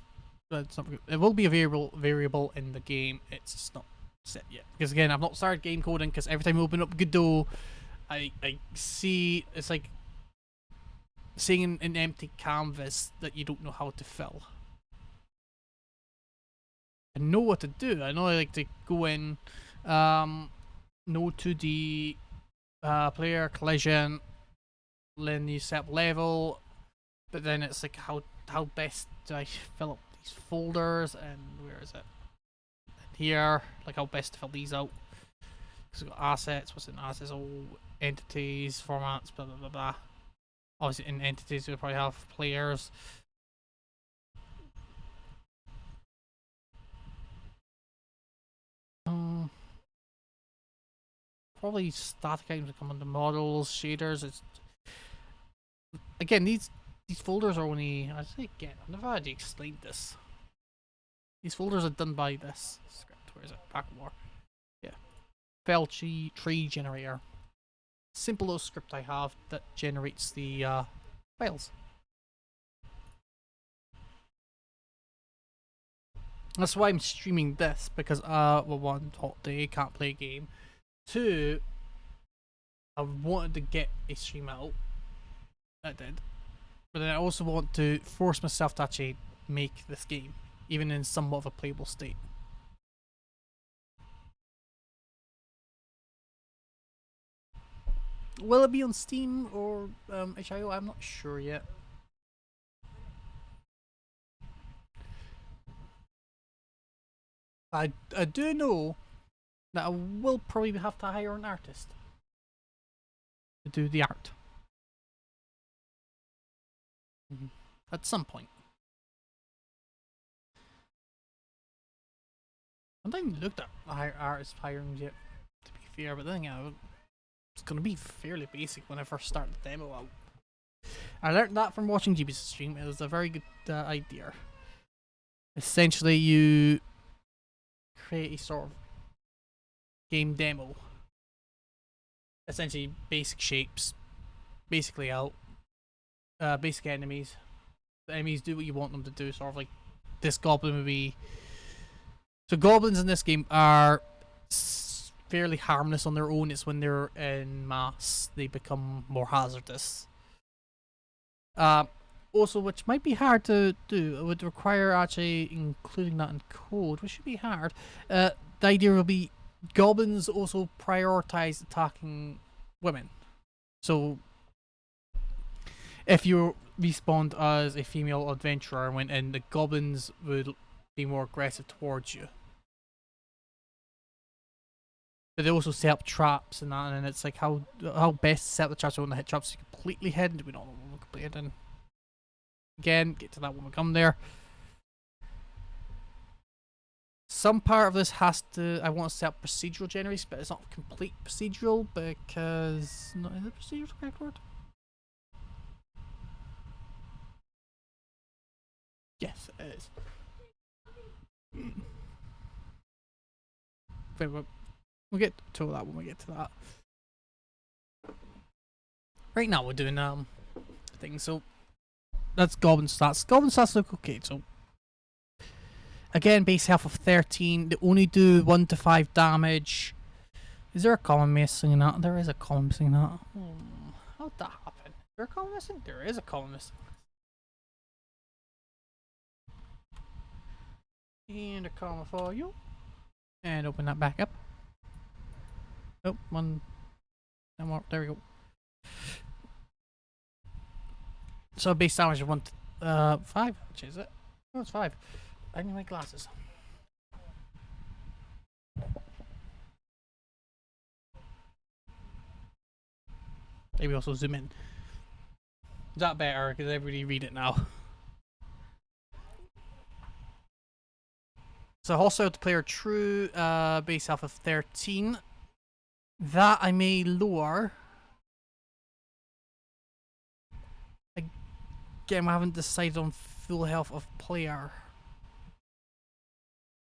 It will be a variable in the game. It's just not set yet because again, I've not started game coding. Because every time I open up Godot, I see it's like seeing an empty canvas that you don't know how to fill. I know what to do. I know I like to go in, no 2D. Player collision, then you set up level, but then it's like how best do I fill up these folders, and where is it? Here, like how best to fill these out. Because we've got assets, what's in assets? Oh, entities, formats, blah blah blah blah. Obviously in entities we probably have players. Probably static items that come under models, shaders. It's again these folders are only I say again I've never had to explain this. These folders are done by this script. Where is it? Pack more. Yeah. Fell tree generator. Simple little script I have that generates the files. That's why I'm streaming this because well, one, hot day, can't play a game. Two, I wanted to get a stream out. I did. But then I also want to force myself to actually make this game, even in somewhat of a playable state. Will it be on Steam or HIO? I'm not sure yet. I do know that I will probably have to hire an artist to do the art. At some point. I haven't even looked at artist hirings yet, to be fair, but then it's going to be fairly basic when I first start the demo out. I learned that from watching GB's stream. It was a very good idea. Essentially, you create a sort of game demo. Essentially, basic shapes, basic layout, basic enemies. The enemies do what you want them to do, sort of like this goblin would be. So goblins in this game are fairly harmless on their own. It's when they're in mass they become more hazardous. Also, which might be hard to do, it would require actually including that in code, which should be hard. The idea will be goblins also prioritize attacking women. So if you respawned as a female adventurer and went in, the goblins would be more aggressive towards you. But they also set up traps and that, and it's like how best to set up the traps so when they hit traps you completely hidden. We don't know when we're completely hidden. Again, get to that when we come there. Some part of this has to, I want to set up procedural generation, but it's not complete procedural because, no, is it procedural the correct word? Yes, it is. We'll get to that when we get to that. Right now we're doing things, so that's goblin stats. Goblin stats look okay, so again, base health of 13. They only do 1 to 5 damage. Is there a column missing in that? There is a column missing in that. How'd that happen? Is there a column missing? There is a column missing. And a column for you. And open that back up. Oh, one more. There we go. So base damage of 1 to 5, which is it? Oh, it's 5. I need my glasses. Maybe also zoom in. Is that better? Because everybody read it now. So hostile to player true, base health of 13. That I may lower. Again, I haven't decided on full health of player.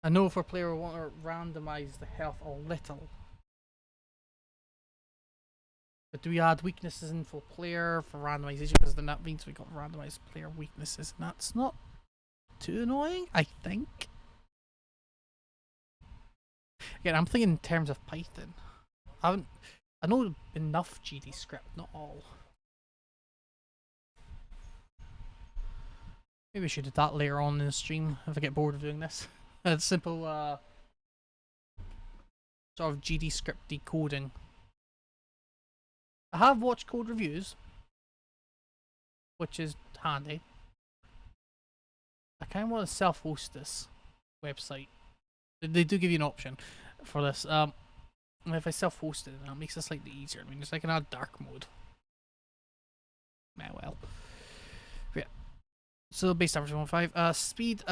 I know for player we want to randomize the health a little. But do we add weaknesses in for player for randomization? Because then that means we got randomized player weaknesses, and that's not too annoying, I think. Again, I'm thinking in terms of Python. I know enough GD script, not all. Maybe we should do that later on in the stream if I get bored of doing this. A simple sort of GD script decoding. I have watched code reviews, which is handy. I kind of want to self-host this website. They do give you an option for this. And if I self-host it, that makes it slightly easier. I mean, it's like an add dark mode. Well. Yeah. So base damage 1.5. Speed.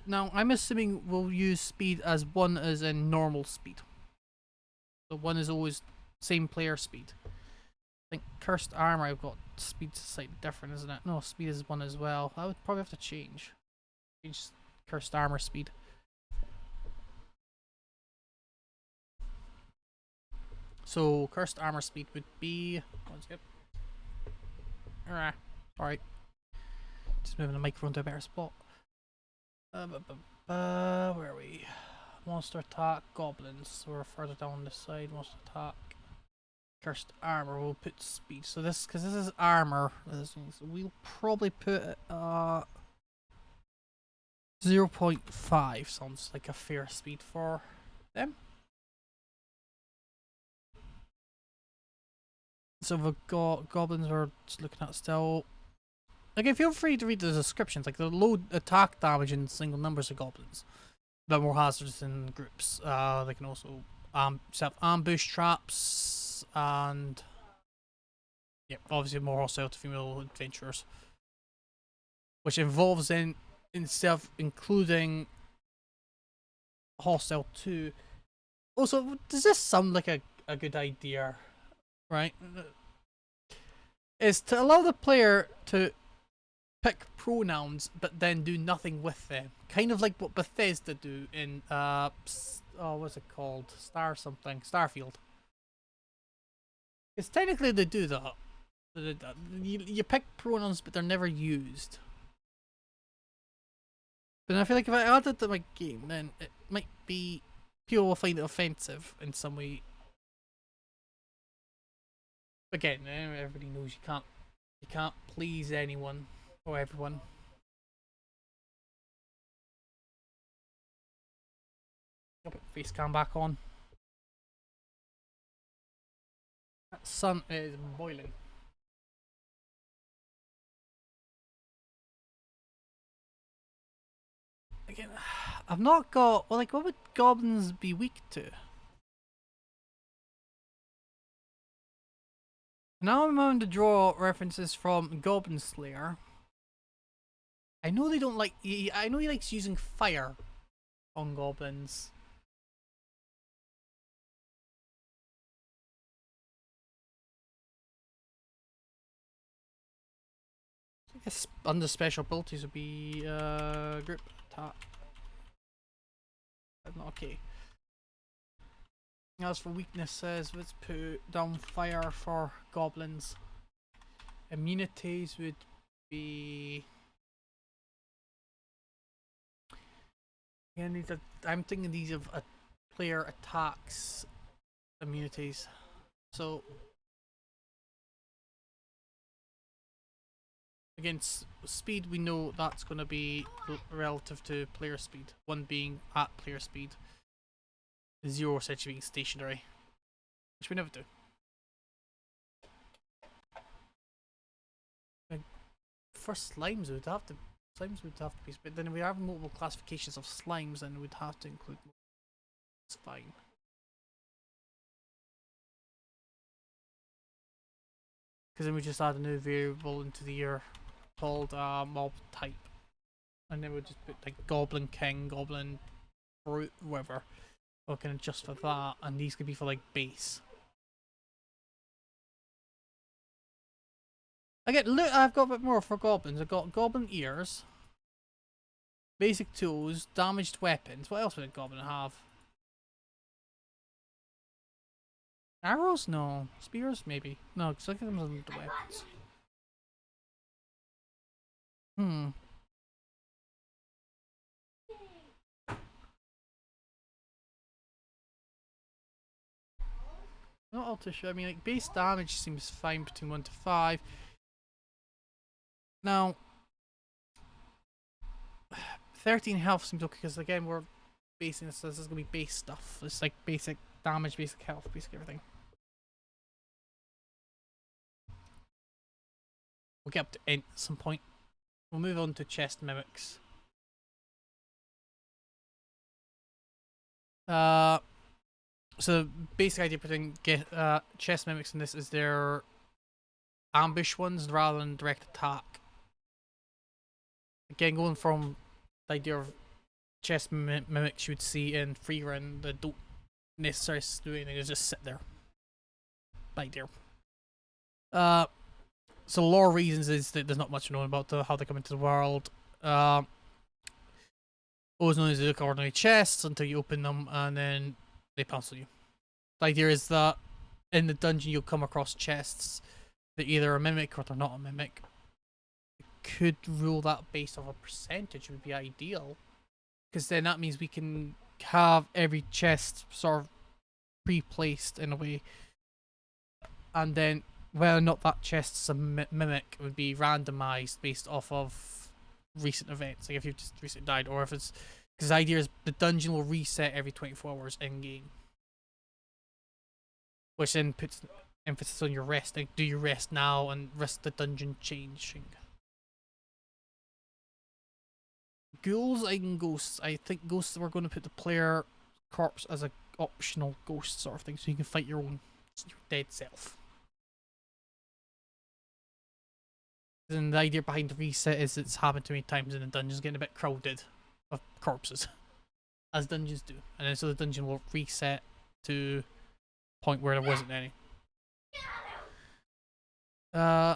Now I'm assuming we'll use speed as 1 as in normal speed. So 1 is always same player speed. I think cursed armor I've got speed's slightly different, isn't it? No, speed is 1 as well. I would probably have to change cursed armor speed. So cursed armor speed would be alright. Just moving the microphone to a better spot. Where are we? Monster attack, goblins. So we're further down this side. Monster attack, cursed armor. We'll put speed. So this, because this is armor, so we'll probably put it 0.5. Sounds like a fair speed for them. So we've got goblins we're just looking at still. Again, feel free to read the descriptions. Like the low attack damage in single numbers of goblins. but more hazardous in groups. They can also set up ambush traps and yeah, obviously more hostile to female adventurers, which involves in itself including hostile 2. Also, does this sound like a good idea? Right? Is to allow the player to pick pronouns but then do nothing with them. Kind of like what Bethesda do in what's it called? Starfield. Because technically they do that. You pick pronouns but they're never used. But I feel like if I add it to my game, then it might be people will find it offensive in some way. Again, everybody knows you can't please anyone or everyone. I'll put face cam back on. That sun is boiling. Again, I've not got. Well, like, what would goblins be weak to? Now I'm going to draw references from Goblin Slayer. I know they don't like. I know he likes using fire on goblins. I guess under special abilities would be group attack. That's not okay. As for weaknesses, let's put down fire for goblins. Immunities would be. Again, I'm thinking these of player attacks immunities. So again, speed, we know that's going to be relative to player speed. 1 being at player speed, 0 essentially being stationary, which we never do. For slimes, we would have to. Slimes would have to be, but then if we have multiple classifications of slimes, then we'd have to include. It's fine. Because then we just add a new variable into the year called mob type, and then we'll just put like goblin king, goblin brute, whatever. We can adjust for that, and these could be for like base. Again, look, I've got a bit more for goblins. I've got goblin ears, basic tools, damaged weapons. What else would a goblin have? Arrows? No. Spears? Maybe. No, because I think them under the weapons. Not all too sure. I mean, like, base damage seems fine between 1 to 5. Now, 13 health seems okay because, again, we're basing this is going to be base stuff. It's like basic damage, basic health, basic everything. We'll get up to Ent at some point. We'll move on to chest mimics. So basic idea between chest mimics in this is they're ambush ones rather than direct attack. Again, going from the idea of chest mimics you would see in free run that don't necessarily do anything, they just sit there. Right there. So lore reasons is that there's not much known about how they come into the world. Always known as they look ordinary chests until you open them and then they pounce on you. The idea is that in the dungeon you'll come across chests that either are a mimic or they're not a mimic. Could rule that based off a percentage would be ideal, because then that means we can have every chest sort of pre-placed in a way, and then whether or not that chest's a mimic would be randomized based off of recent events, like if you've just recently died, or if it's because the idea is the dungeon will reset every 24 hours in game, which then puts emphasis on your rest. Like, do you rest now and risk the dungeon changing? ghouls and ghosts. I think ghosts, we're going to put the player corpse as a optional ghost sort of thing, so you can fight your own your dead self. And the idea behind the reset is it's happened too many times in the dungeons, getting a bit crowded of corpses, as dungeons do, and then so the dungeon will reset to a point where there wasn't any. Yeah.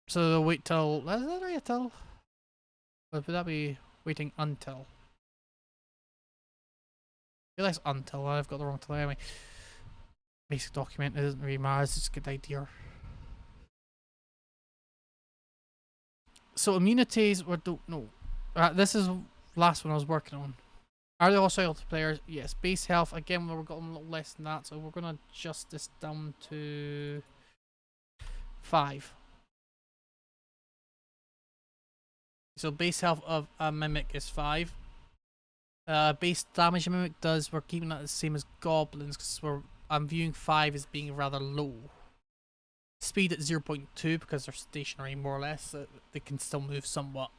So they'll wait till. Is that right? Till? Or would that be waiting until? I feel like it's until. I've got the wrong till anyway. Basic document, it doesn't really matter, it's just a good idea. So immunities, or don't know. This is the last one I was working on. Are they also health players? Yes. Base health, again, we've got a little less than that, so we're going to adjust this down to 5. So base health of a mimic is 5. Base damage a mimic does, we're keeping that the same as goblins, because I'm viewing 5 as being rather low. Speed at 0.2 because they're stationary more or less, so they can still move somewhat.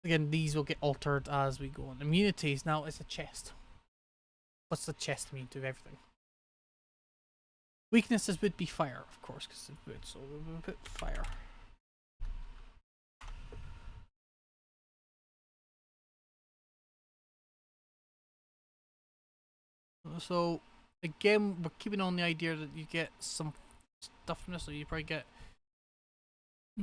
Again, these will get altered as we go on. Immunities, now it's a chest. What's the chest mean to everything? Weaknesses would be fire, of course, because it would, so we'll put fire. So, again, we're keeping on the idea that you get some stuff from this, so you probably get a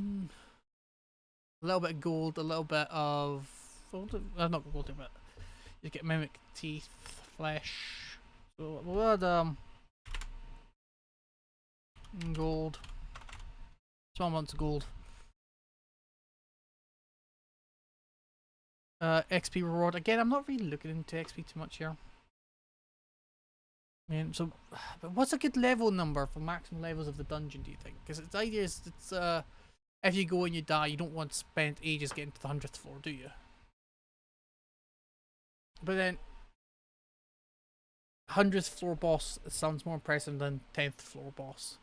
little bit of gold, a little bit of not gold, but you get mimic teeth, flesh. So we'll add gold, small amounts of gold. XP reward. Again, I'm not really looking into XP too much here. I mean, so, but what's a good level number for maximum levels of the dungeon, do you think? Because the idea is it's if you go and you die, you don't want to spend ages getting to the 100th floor, do you? But then 100th floor boss sounds more impressive than 10th floor boss.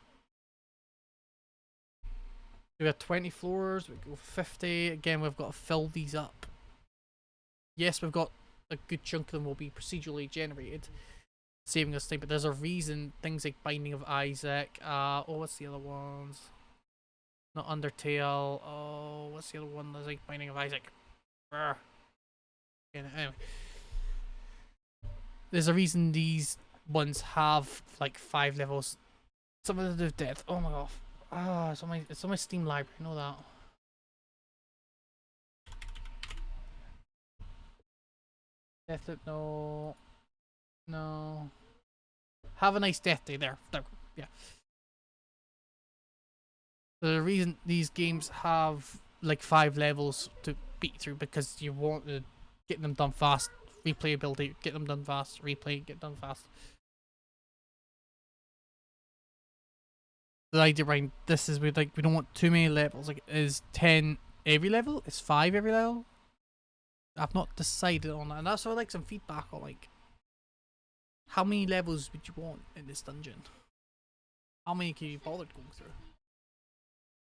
We have 20 floors, we go 50. Again, we've got to fill these up. Yes, we've got a good chunk of them will be procedurally generated, saving us time, but there's a reason things like Binding of Isaac, what's the other ones? Not Undertale, oh, what's the other one that's like Binding of Isaac? Yeah, anyway. There's a reason these ones have like 5 levels. Some of them do death. Oh my god. Ah, it's on my Steam library, I know that. Deathloop, no. No. Have a nice death day there. Yeah. The reason these games have like 5 levels to beat through, because you want to get them done fast. Replayability, get them done fast. Replay, get done fast. The idea behind this is we don't want too many levels. Like, is 10 every level? Is 5 every level? I've not decided on that, and that's why I like some feedback on like how many levels would you want in this dungeon? How many can you be bothered going through?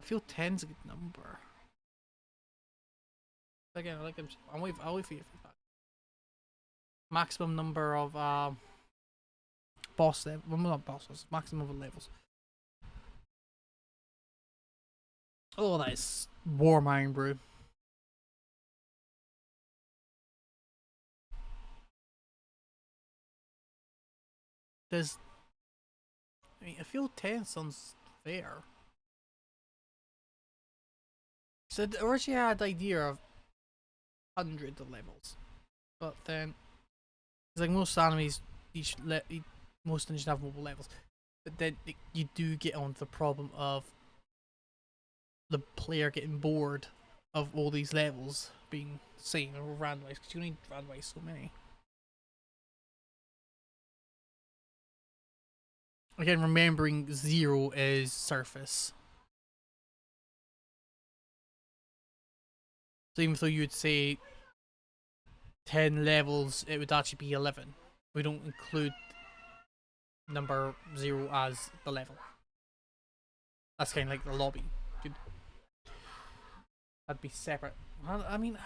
I feel 10's a good number. Again, I'll wait for your feedback. Maximum number of boss levels, well, not bosses, maximum of levels. Oh, that is warm iron brew. I mean, I feel 10 sounds fair. So originally I had the idea of 100 of levels, but then it's like most animes, most dungeons have multiple levels, but then you do get onto the problem of the player getting bored of all these levels being the same or randomized, because you only randomize so many. Again, remembering 0 is surface. So even though you would say 10 levels, it would actually be 11. We don't include number 0 as the level. That's kind of like the lobby. Good. That'd be separate. I mean,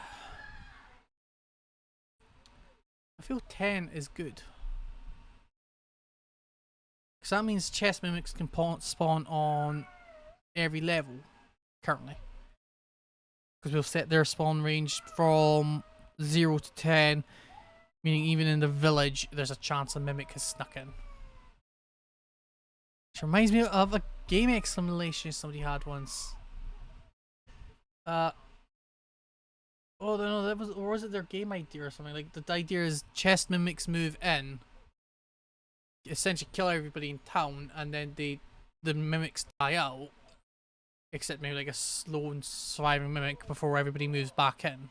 I feel 10 is good. Because that means chest mimics can spawn on every level currently. Because we'll set their spawn range from 0 to 10, meaning even in the village there's a chance a mimic has snuck in. Which reminds me of a game simulation somebody had once. Oh no, that was, or was it their game idea or something? Like the idea is chest mimics move in, essentially kill everybody in town, and then the mimics die out, except maybe like a slow and surviving mimic before everybody moves back in.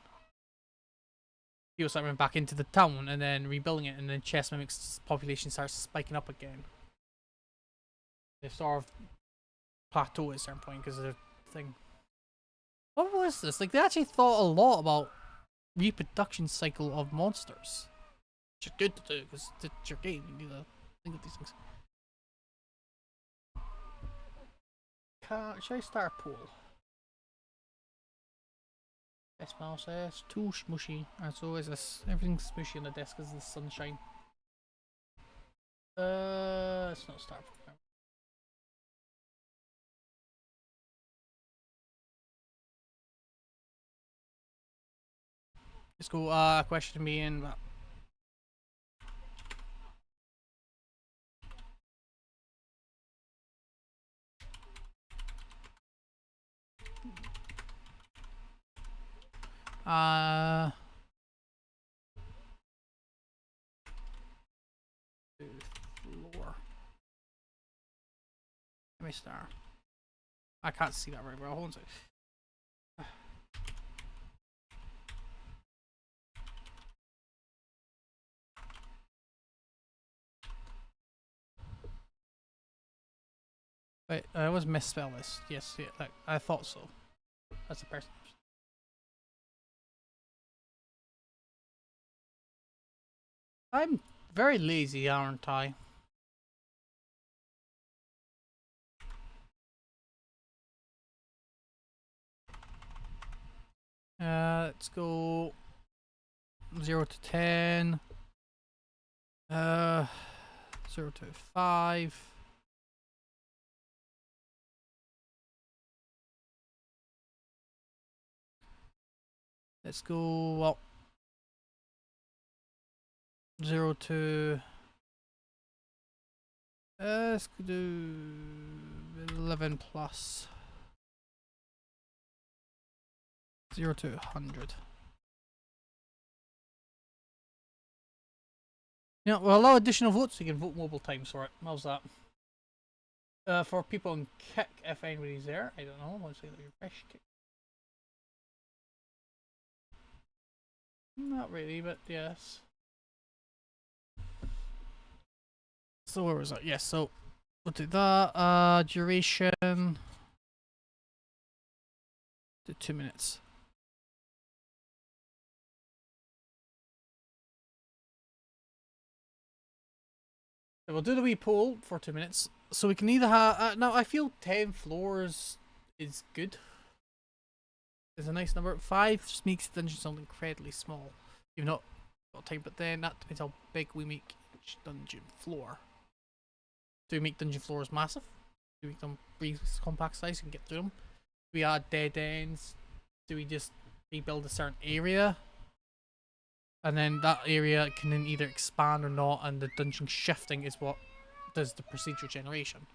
People start moving back into the town and then rebuilding it, and then chest mimics population starts spiking up again. They sort of plateau at a certain point because of the thing. What was this? Like, they actually thought a lot about reproduction cycle of monsters. Which is good to do because it's your game. You need to think of these things. Should I start a poll? Yes, mouse says too smushy, and so is this. Everything's smushy on the desk because of the sunshine. Let's not start. Let's go. Question me and. Floor. Let me start. I can't see that right well. Hold on a second. Wait, I was misspell this. Yes, yeah, like, I thought so. That's a person. I'm very lazy, aren't I? Let's go 0 to 10. 0 to 5. Let's go, well, 0 to... let's go do 11 plus. 0 to 100. You know, we'll allow additional votes, so you can vote mobile times for it. How's that? For people on Kick, if anybody's there. I don't know. Once I refresh Kick. Not really, but yes. So where was that? Yes, so we'll do that. Duration to 2 minutes. We'll do the wee poll for 2 minutes. So we can either have now I feel 10 floors is good. It's a nice number. 5 just makes the dungeon sound incredibly small. You've not got time, but then that depends how big we make each dungeon floor. Do we make dungeon floors massive? Do we make them really compact size and get through them? Do we add dead ends? Do we just rebuild a certain area? And then that area can then either expand or not, and the dungeon shifting is what does the procedural generation.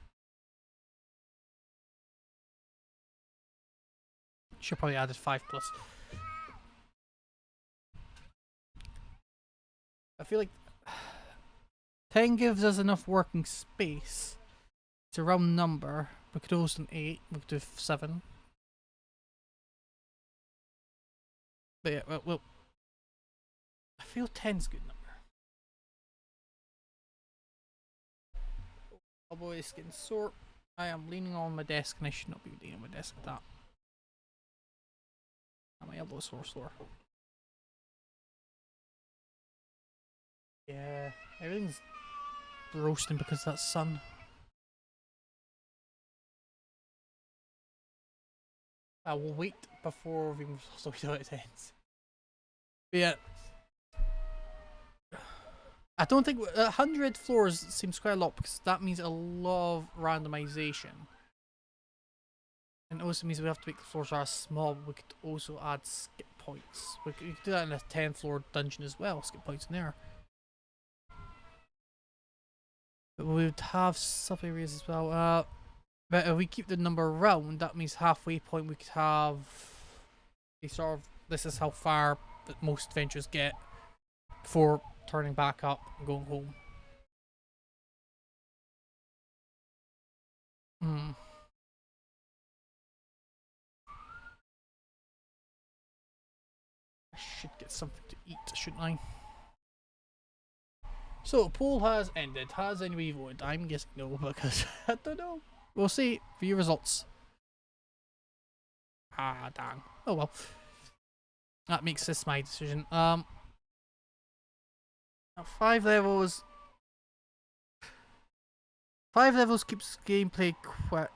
Should probably added 5 plus. I feel like 10 gives us enough working space. It's a round number. We could also do 8. We could do 7. But yeah, well, I feel 10's a good number. Oh boy, it's getting sore. I am leaning on my desk and I should not be leaning on my desk like that. My elbow's sore. Yeah, everything's roasting because of that sun. We'll wait before we move so we know it ends. But yeah. I don't think 100 floors seems quite a lot because that means a lot of randomization. And it also means we have to make the floors are small. We could also add skip points. We could do that in a 10 floor dungeon as well. Skip points in there. But we would have sub areas as well. But if we keep the number round, that means halfway point we could have a sort of, this is how far that most adventures get before turning back up and going home. I should get something to eat, shouldn't I? So, poll has ended. Has anybody voted? I'm guessing no, because I don't know. We'll see. View results. Ah, dang. Oh well. That makes this my decision. 5 levels. 5 levels keeps gameplay quick.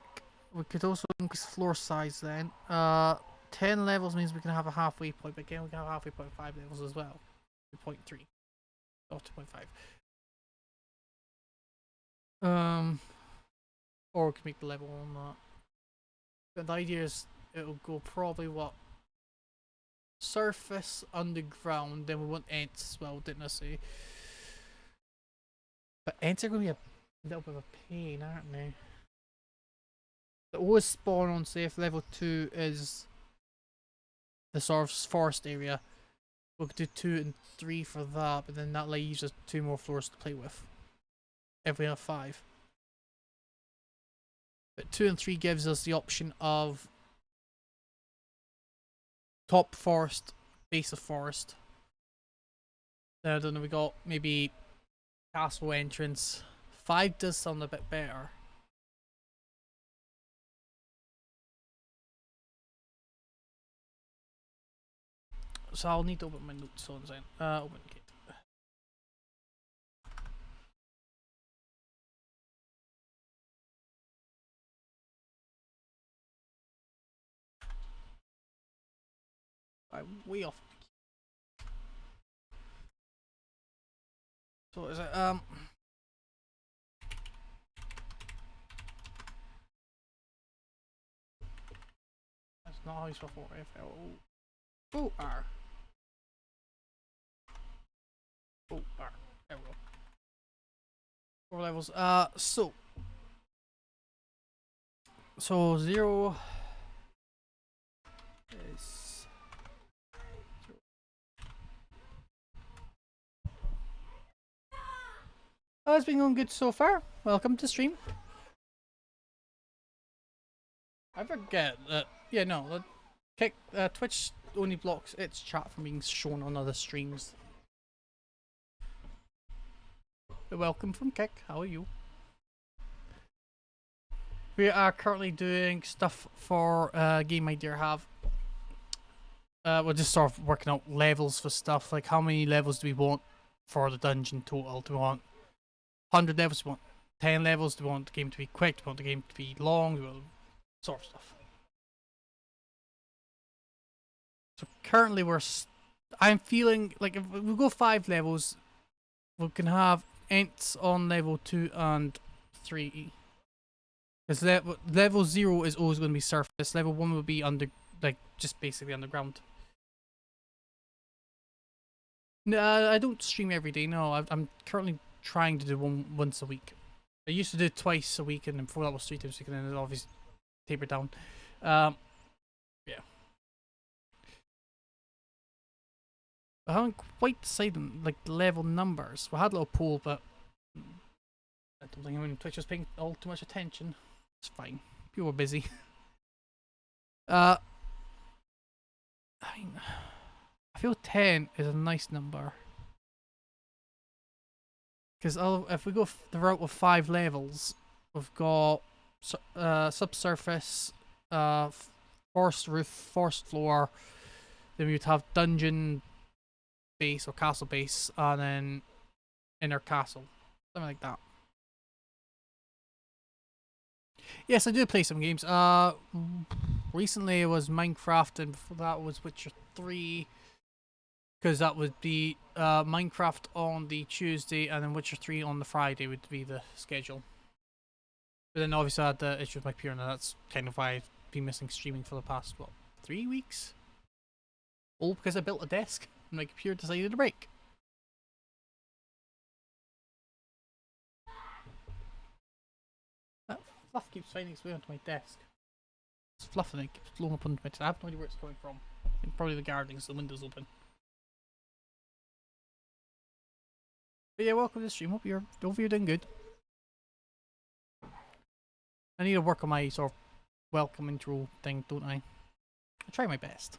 We could also increase floor size then. 10 levels means we can have a halfway point, but again we can have a halfway point 5 levels as well. 2.3. Or 2.5. Or we can make the level on that. But the idea is it'll go probably what? Surface, underground, then we want Ents as well, didn't I say? But Ents are going to be a little bit of a pain, aren't they? They always spawn on, say, if level 2 is the sort of forest area. We could do 2 and 3 for that, but then that leaves us 2 more floors to play with. If we have 5. But 2 and 3 gives us the option of top forest, base of forest. Then I don't know, we got maybe castle entrance. 5 does sound a bit better. So I'll need to open my notes on then. Open gate. I'm way off. So is it that's not how you spell for FLOR. OR. There we go. 4 levels. So 0 is 0. Oh, it's been going good so far. Welcome to stream. I forget that. Yeah, no. Twitch only blocks its chat from being shown on other streams. Welcome from Kick. How are you? We are currently doing stuff for a game I dare have. We're just sort of working out levels for stuff. Like how many levels do we want for the dungeon total? Do we want 100 levels? Do we want 10 levels? Do we want the game to be quick? Do we want the game to be long? Do we want sort of stuff. So currently I'm feeling like if we go 5 levels, we can have Ents on level 2 and 3. Because level 0 is always going to be surface. Level 1 will be just basically underground. No, I don't stream every day. No, I'm currently trying to do one once a week. I used to do it twice a week, and then before that was 3 times a week, and then it obviously tapered down. Yeah. I haven't quite decided like the level numbers. We had a little poll, but I don't think anyone on Twitch was paying all too much attention. It's fine. People were busy. I mean, I feel 10 is a nice number. Because if we go the route of 5 levels, we've got subsurface, forest roof, forest floor. Then we would have dungeon base or castle base, and then inner castle. Something like that. Yes, I do play some games. Recently it was Minecraft, and before that was Witcher 3. Because that would be Minecraft on the Tuesday, and then Witcher 3 on the Friday would be the schedule. But then obviously I had the issue with my computer, and that's kind of why I've been missing streaming for the past, what, 3 weeks? All because I built a desk, and my computer decided to break. That fluff keeps finding its way onto my desk. It's fluff and it keeps blowing up onto my desk. I have no idea where it's coming from. I think probably the gardening, so the window's open. But yeah, welcome to the stream. Hope you're doing good. I need to work on my sort of welcome intro thing, don't I? I try my best.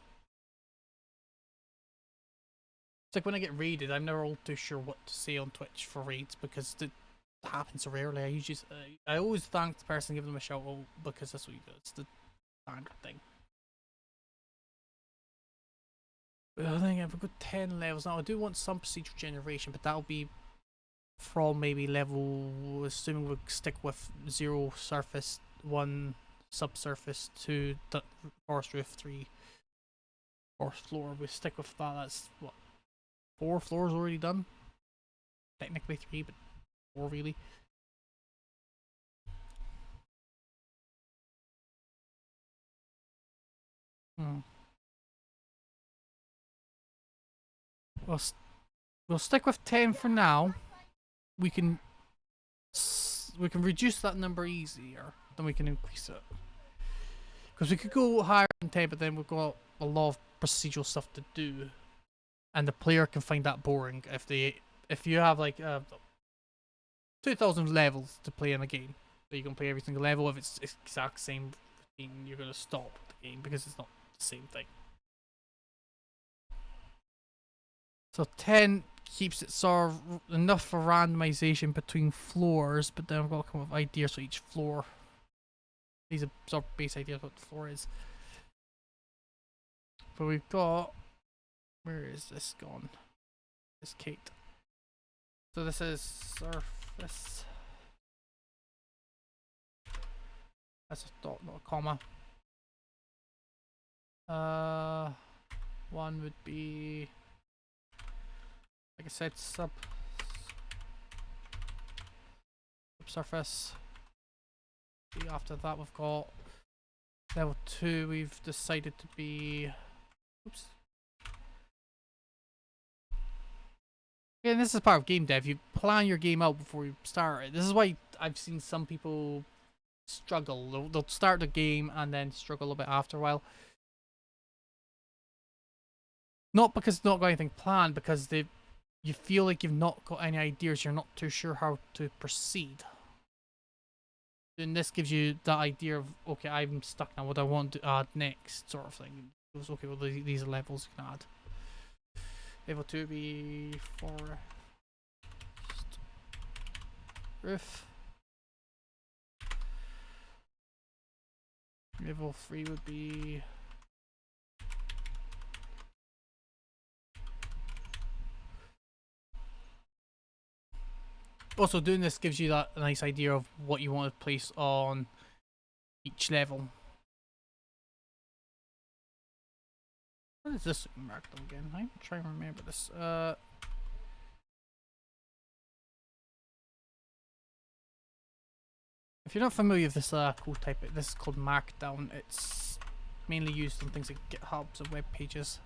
It's like when I get raided, I'm never all too sure what to say on Twitch for raids because it happens so rarely. I always thank the person, give them a shout out because that's what you do. It's the standard thing. But I think I've got 10 levels now. I do want some procedural generation, but that'll be from maybe level, assuming we stick with 0 surface, 1 subsurface, 2 forest roof, 3 forest floor. We stick with that. That's what, 4 floors already done. Technically 3, but 4 really. We'll stick with 10 for now. We can reduce that number easier, then we can increase it. Because we could go higher than 10, but then we've got a lot of procedural stuff to do, and the player can find that boring if you have like 2,000 levels to play in a game. So you can play every single level. If it's the exact same routine, you're gonna stop the game because it's not the same thing. So 10 keeps it sort of enough for randomization between floors, but then I've got to come up with ideas for each floor. These are sort of base ideas of what the floor is. But we've got, where is this gone? This Kate. So this is surface. That's a dot, not a comma. One would be, like I said, subsurface. After that we've got level 2. We've decided to be, oops. Again, this is part of game dev. You plan your game out before you start it. This is why I've seen some people struggle. They'll start the game and then struggle a bit after a while. Not because they've not got anything planned, because you feel like you've not got any ideas, you're not too sure how to proceed. And this gives you that idea of, okay, I'm stuck now, what do I want to add next, sort of thing. It goes, okay, well, these are levels you can add. Level 2 would be forest roof. Level 3 would be also, doing this gives you that nice idea of what you want to place on each level. What is this marked on again? I'm trying to remember this. If you're not familiar with this code type, this is called Markdown. It's mainly used on things like GitHubs and web pages.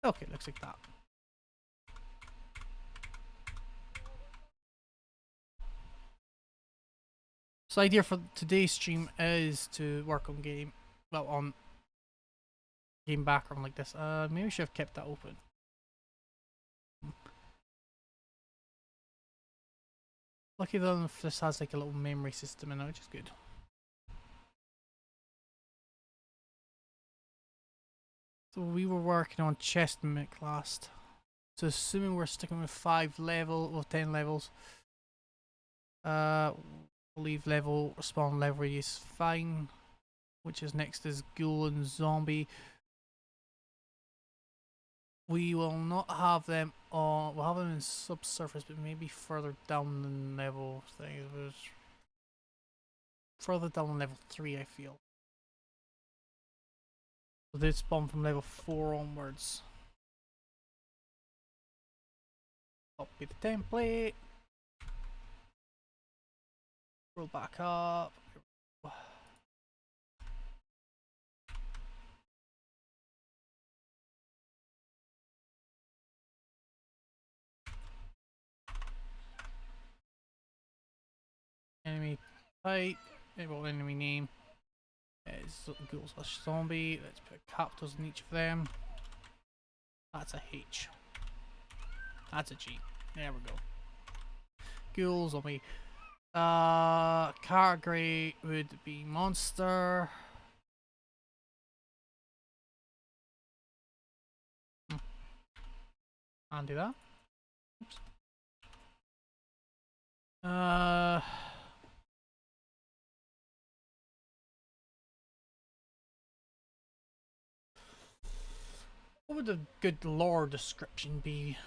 Okay, looks like that. So the idea for today's stream is to work on game background like this. Maybe I should have kept that open. Lucky though if this has like a little memory system in it, which is good. So we were working on chest mimic last. So assuming we're sticking with 10 levels. Leave level, spawn level is fine. Which is next is ghoul and zombie. We will not have them on, we'll have them in subsurface, but maybe further down the level thing. It was further down on level 3, I feel. So they spawn from level 4 onwards. Copy the template. Roll back up. Enemy type. Well, enemy name is ghoul/zombie. Let's put capitals in each of them. That's a H. That's a G. There we go. Ghoul zombie. Category would be monster. And do that. Oops. What would a good lore description be?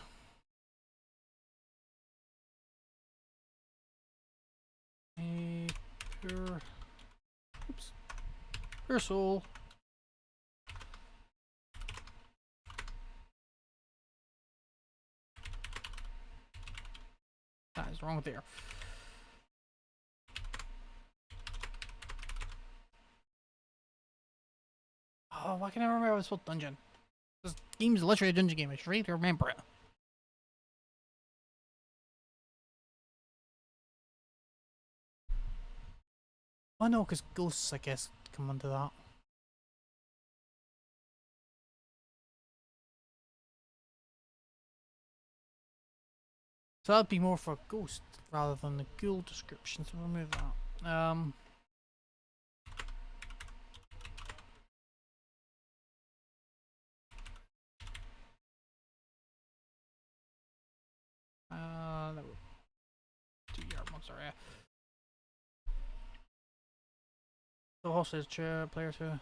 Pure. Oops. Pure soul. That is wrong there. Oh, why can I remember this whole dungeon? This game's literally a dungeon game. I should really remember it. Oh no, because ghosts, I guess, come under that. So that'd be more for a ghost rather than the ghoul description, so remove that. That would do your monster, yeah. The hostage chair, player 2.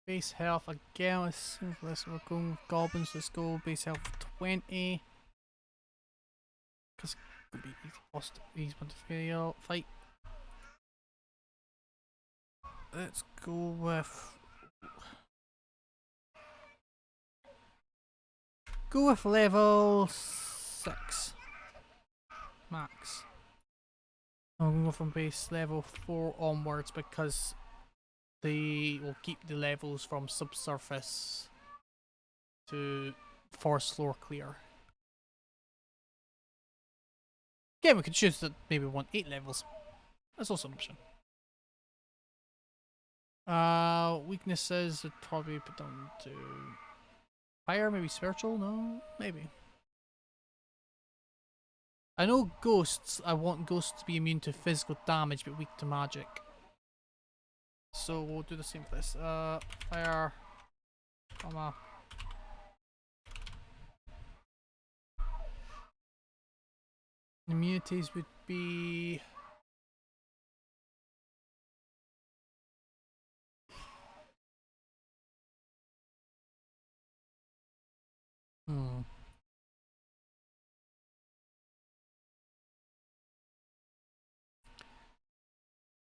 Base health again. Let's we're going with goblins. Let's go base health 20. Because it could be easy one to fail. Fight. Let's go with level 6 max. I'm going to go from base level 4 onwards because they will keep the levels from subsurface to forest floor clear. Again, we could choose that maybe we want 8 levels. That's also an option. Weaknesses would probably put down to fire, maybe spiritual, no? Maybe. I know ghosts, I want ghosts to be immune to physical damage but weak to magic. So we'll do the same for this. Fire, comma. Immunities would be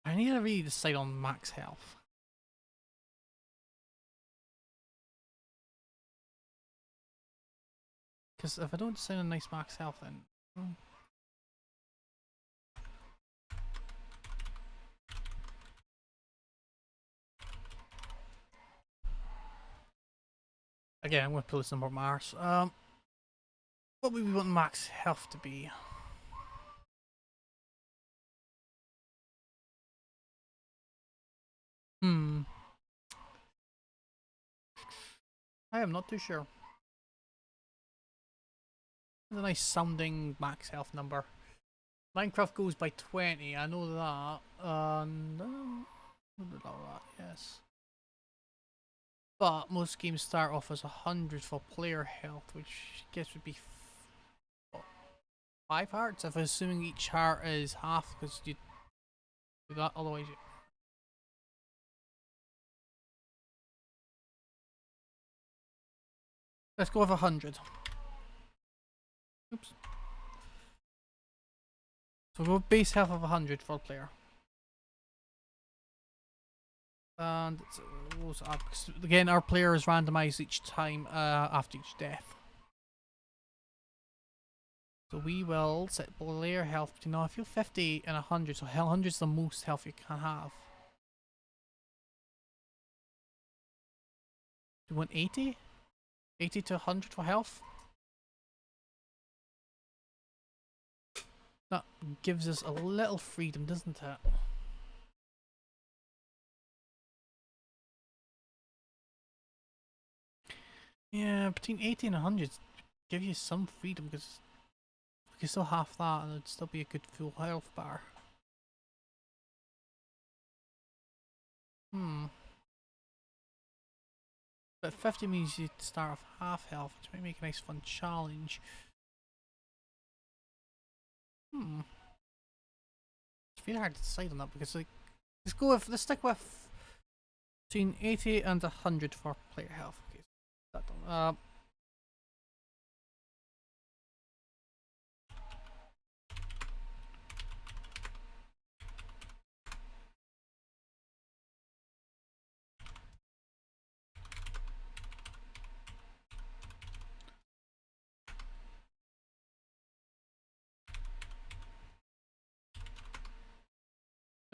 I need to really decide on max health. Because if I don't decide on nice max health then again, I'm going to pull this number from Mars. What would we want max health to be? I am not too sure. It's a nice sounding max health number. Minecraft goes by 20, I know that. Yes. But most games start off as 100 for player health, which I guess would be 5 hearts, if I'm assuming each heart is half, because you Do that, otherwise you... Let's go with 100. Oops. So we'll go base health of 100 for a player. And again, our player is randomized each time after each death. So we will set player health between, now I feel 50 and 100, so 100 is the most health you can have. Do you want 80? 80 to 100 for health? That gives us a little freedom, doesn't it? Yeah, between 80 and 100 give you some freedom, because we can still have that and it'd still be a good full health bar. But 50 means you'd start off half health, which might make a nice fun challenge. It's really hard to decide on that, because like, let's stick with between 80 and 100 for player health. Okay, so that done.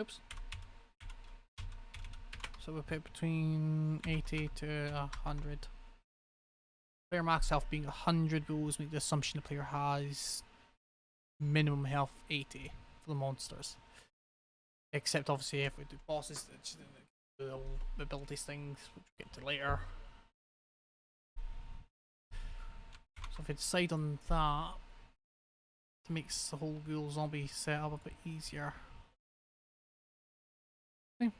Oops. So we put between 80 to 100. Player max health being 100, we always make the assumption the player has minimum health 80 for the monsters. Except obviously if we do bosses, it's the abilities things, which we'll get to later. So if we decide on that, it makes the whole ghoul zombie setup a bit easier. Okay.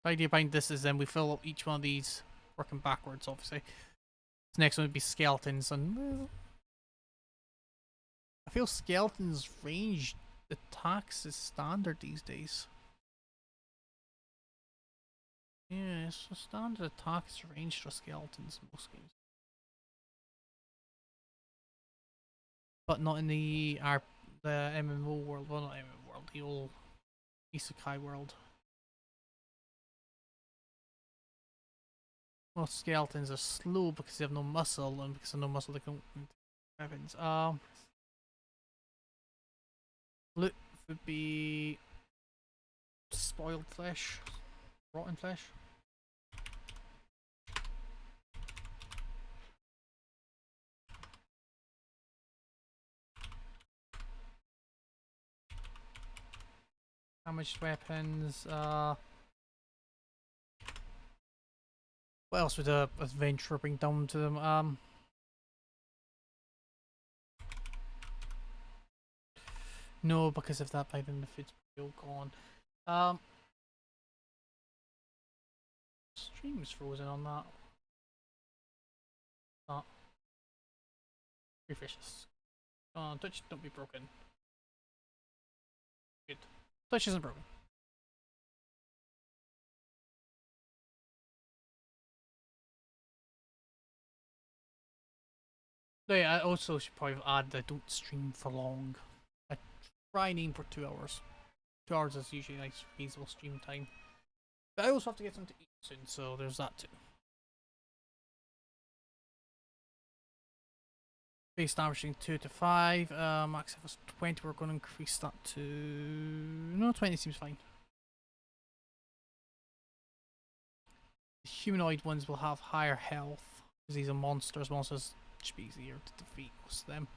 The idea behind this is then we fill up each one of these, working backwards obviously. This next one would be skeletons, and well, I feel skeletons range attacks is standard these days. Yeah, so standard attack is ranged for skeletons in most games. But not in the MMO world, well not MMO world, the old Isekai world. Well, skeletons are slow because they have no muscle, and because of no muscle they don't need weapons. Loot would be spoiled flesh, rotten flesh. Damaged weapons, what else would a adventurer bring down to them? No, because of that by then the food's all gone. Stream's frozen on that. Oh. Refreshes. Touch, don't be broken. Good. Touch isn't broken. No, yeah, I also should probably add that I don't stream for long. I try and aim for 2 hours. 2 hours is usually a nice reasonable stream time. But I also have to get something to eat soon, so there's that too. Base establishing 2 to 5. Max health was 20. We're going to increase that to... No, 20 seems fine. The humanoid ones will have higher health, because these are monsters. Monsters should be easier to defeat most of them.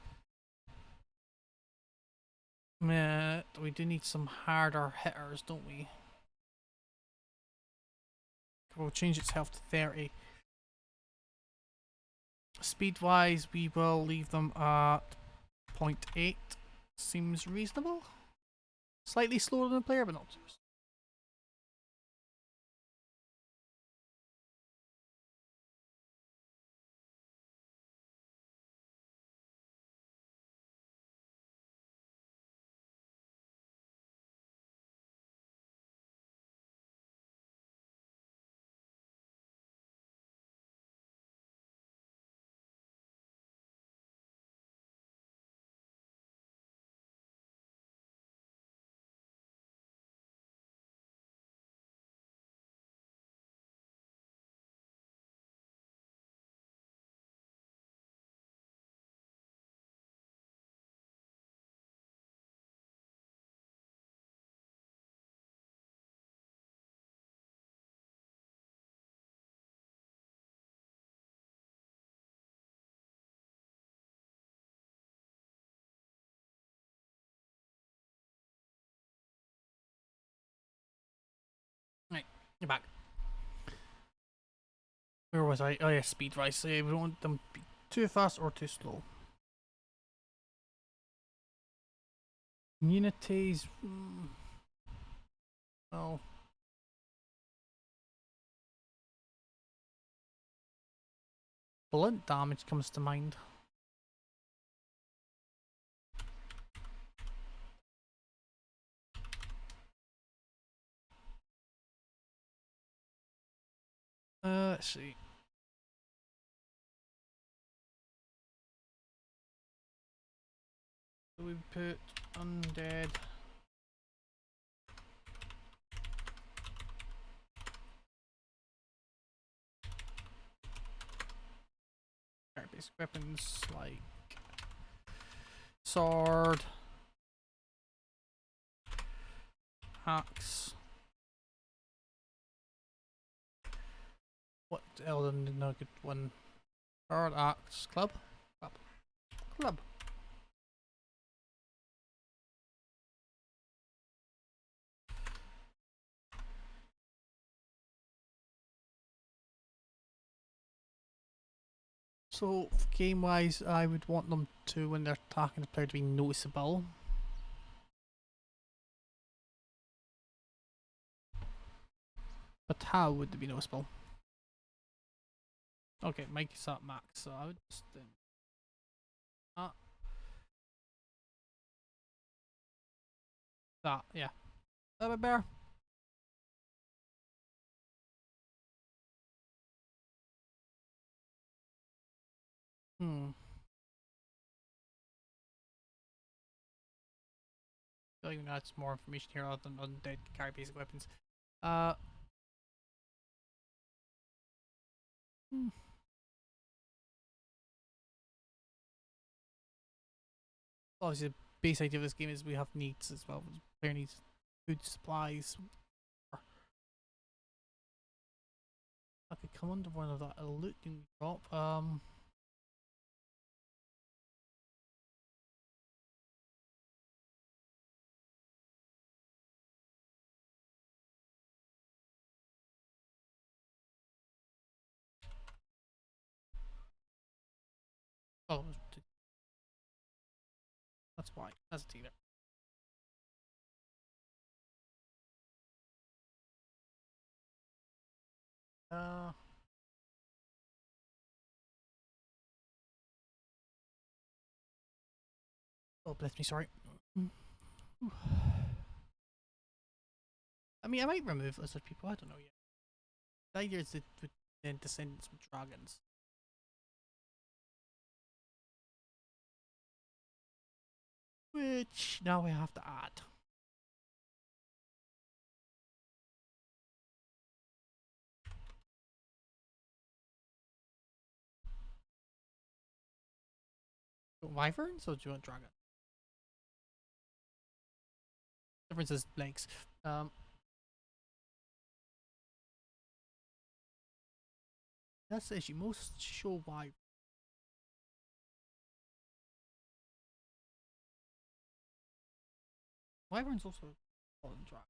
We do need some harder hitters, don't we? We'll change its health to 30. Speed wise, we will leave them at 0.8. Seems reasonable. Slightly slower than the player, but not too slow. Get back. Where was I? Oh yeah, speed rise. So yeah, we don't want them to be too fast or too slow. Unities. Well. Blunt damage comes to mind. Let's see. So we put undead. Basic weapons like sword, axe. What Elden? No good one. Sword, axe, club, club, club. So game wise, I would want them to, when they're attacking the player, to be noticeable. But how would they be noticeable? Okay, Mikey's at max, so I would just that, yeah. That bit better. Hmm. I feel like that's more information here other than undead carry basic weapons. Hmm. Obviously, the base idea of this game is we have needs as well. Player needs food, supplies. I could come under one of that looting drop. Oh, that's why. That's a team. Uh, oh, bless me, sorry. I mean, I might remove lizard people. I don't know yet. The idea is that with descendants with dragons. Which now we have to add. Wyverns or do you want dragon? Difference is legs. That's the issue. Most show Wyvern's also fallen dragon.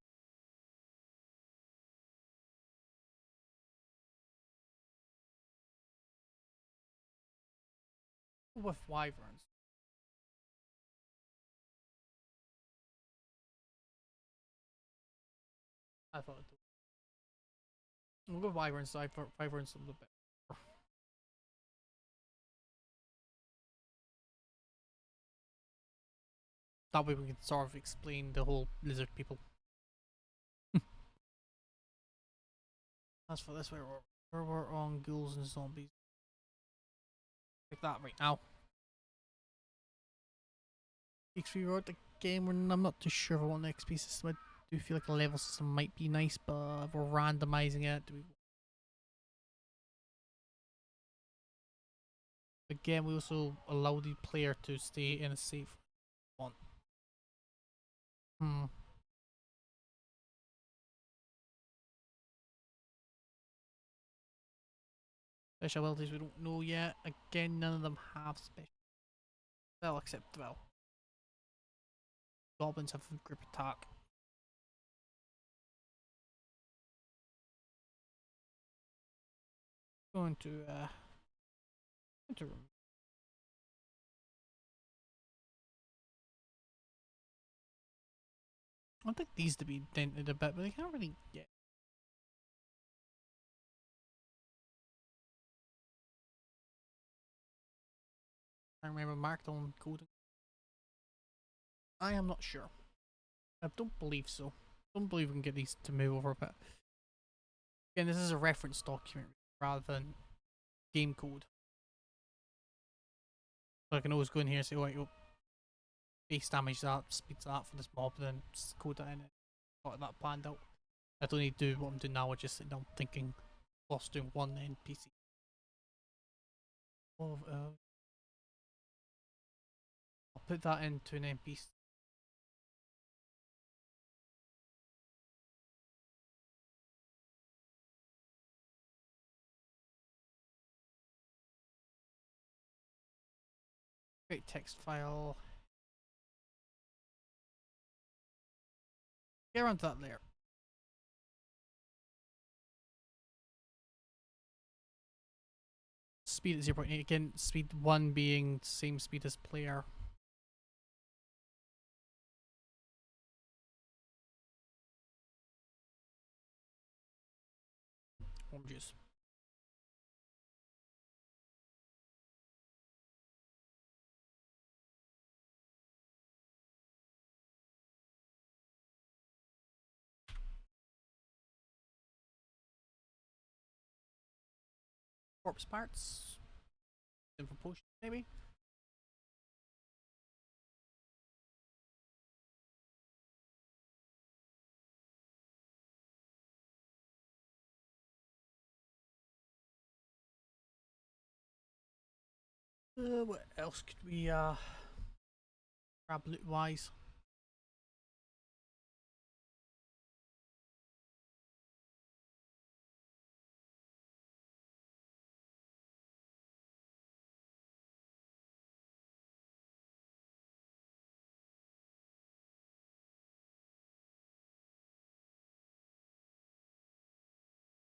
With wyverns. I thought it. We'll go wyverns. So wyverns a little bit. That way we can sort of explain the whole lizard people. As for this, we're on ghouls and zombies. Like that right now. XP wrote the game, and I'm not too sure if I want the XP system. I do feel like a level system might be nice, but if we're randomizing it, do we? Again, we also allow the player to stay in a safe one. Special abilities we don't know yet. Again, none of them have special. Well, except, well, goblins have group attack. Going to I think these to be dented a bit, but they can't really get. I remember marked on coding. I am not sure. I don't believe so. Don't believe we can get these to move over a bit. Again, this is a reference document rather than game code. So I can always go in here and say, oh, your base damage that, speeds that for this mob, then just code that in it. Got that planned out. I don't need to do what I'm doing now, I just sit down thinking, whilst doing one NPC. I'll put that into an NPC. Create text file. Get around to that layer. Speed at 0.8 again, speed 1 being same speed as player. Orange juice. Corpse parts. Info potion maybe. What else could we grab loot wise?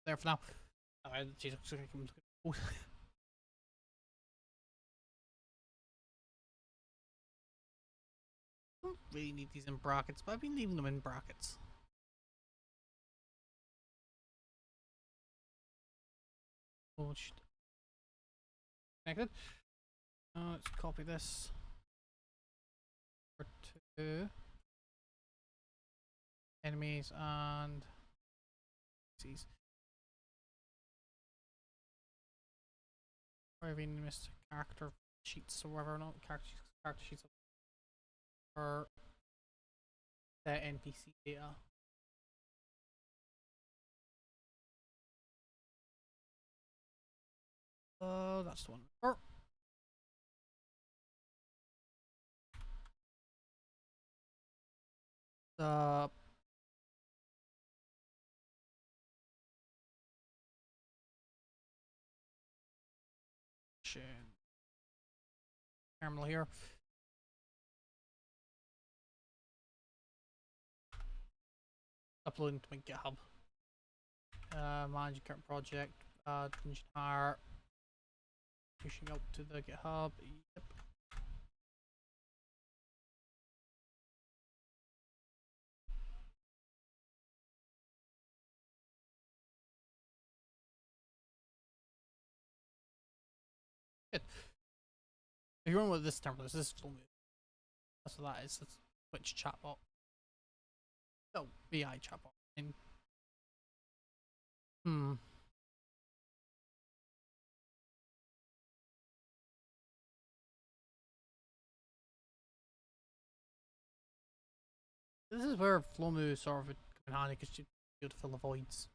There for now. Jeez, don't really need these in brackets, but I've been leaving them in brackets. Oh, connected. Let's copy this. For 2 enemies and these. Or I've even missed character sheets or whatever, not character sheets for the NPC data. That's the one. The terminal here. Uploading to my GitHub. Manage current project. Engine hire. Pushing up to the GitHub. Yep. Good. If you remember what this terminal is, this is Flow. That's what that is. That's Twitch chatbot. Oh, BI chatbot. This is where Flomu sort of in handy because you be able to fill the voids.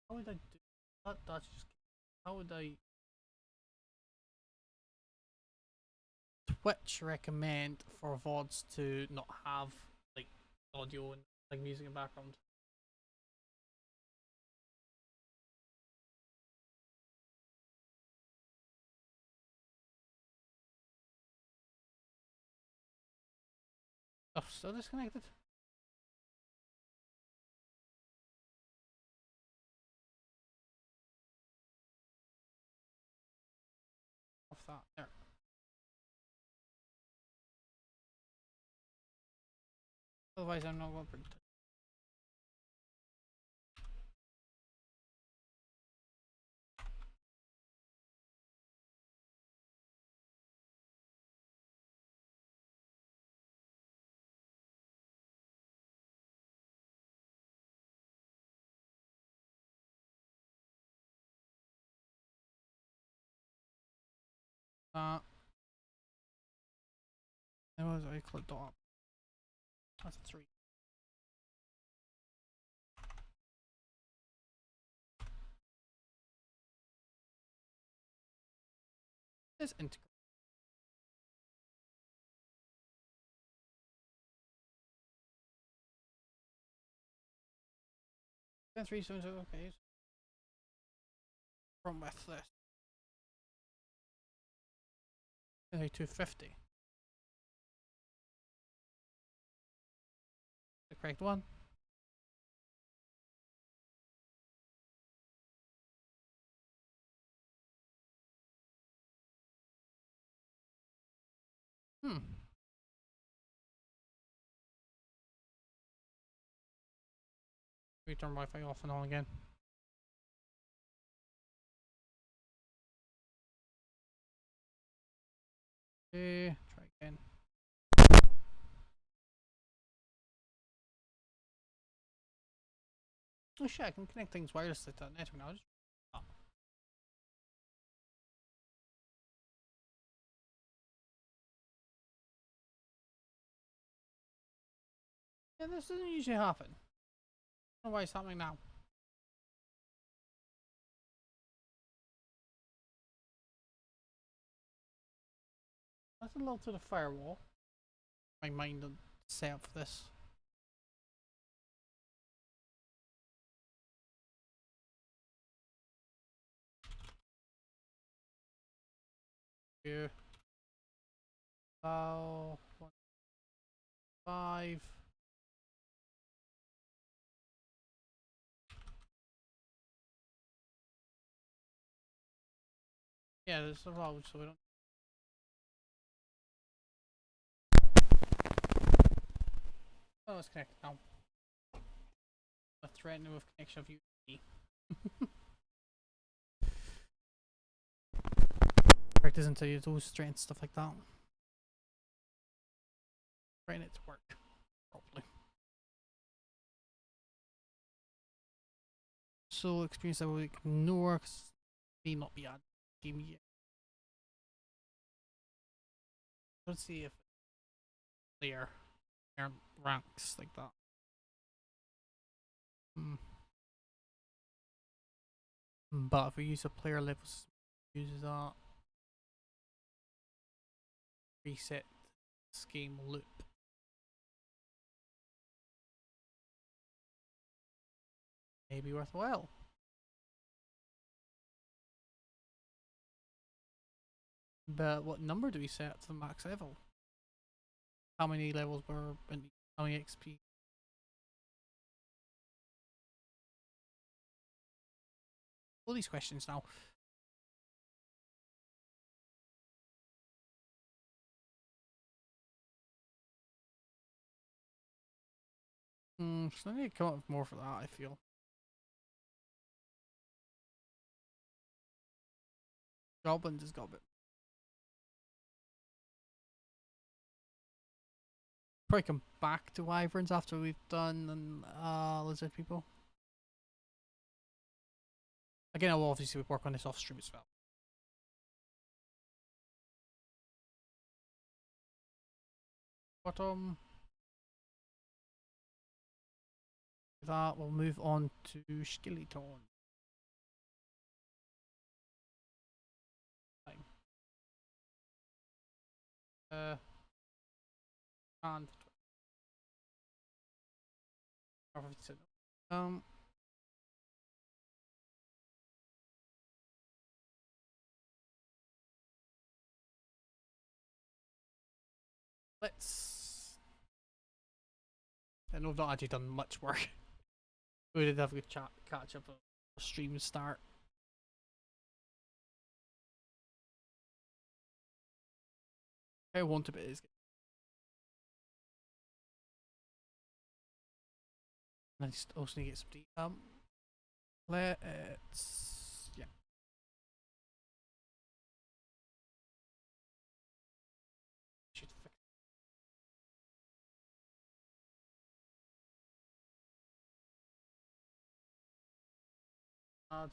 How would I do that? That's just. How would I. Twitch recommend for VODs to not have like audio and like music in the background. Oh, still disconnected? that. There. Otherwise, I'm not going to print it. That was I clicked on. That's a 3. This integrate. That's 3 so okay. From with this. Only 250. The correct one. We turn Wi-Fi off and on again. Okay, try again. Oh shit, I can connect things wirelessly to that network now. Yeah, this doesn't usually happen. I don't know why it's happening now. That's a little to the firewall. My mind on set up for this. Here. 1, 5. Yeah, there's a road, so we don't. Oh, it's connected now. A threatening with connection of USB. Correct isn't to use those strengths, stuff like that. Trying it to work properly. So experience that we ignore because may not be added game yet. Let's see if player ranks like that. But if we use a player level, use that. Reset this game loop. Maybe worthwhile. But what number do we set to the max level? How many levels were in how many XP? All these questions now. So I need to come up with more for that, I feel. Goblins has got a bit. Probably come back to wyverns after we've done lizard people. Again, I will obviously work on this off stream as well. But that we'll move on to skeleton. And let's. I know I've not actually done much work. We did have a good chat, catch up a stream start. I want to be. Is I just also need to get some tea. Let's yeah. Should fix that.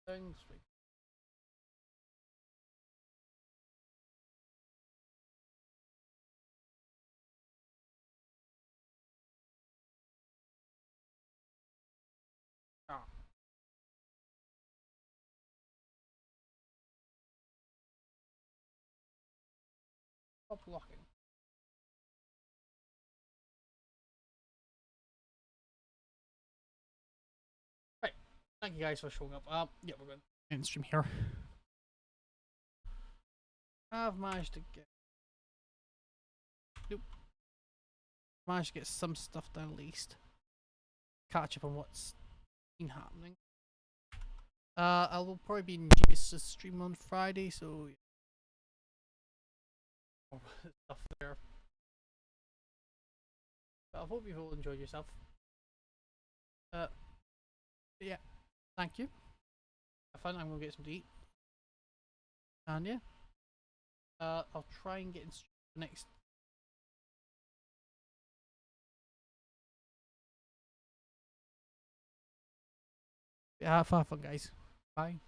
Things. Ah, stop locking. Right. Thank you guys for showing up. Yeah, we're going to end stream here. I've managed to get. Nope. Managed to get some stuff done at least. Catch up on what's been happening. I will probably be in GB's stream on Friday, so more stuff there. But I hope you've all enjoyed yourself. Yeah, thank you. Have fun. I'm gonna get some to eat, and yeah, I'll try and get in next. Yeah, have fun, guys. Bye.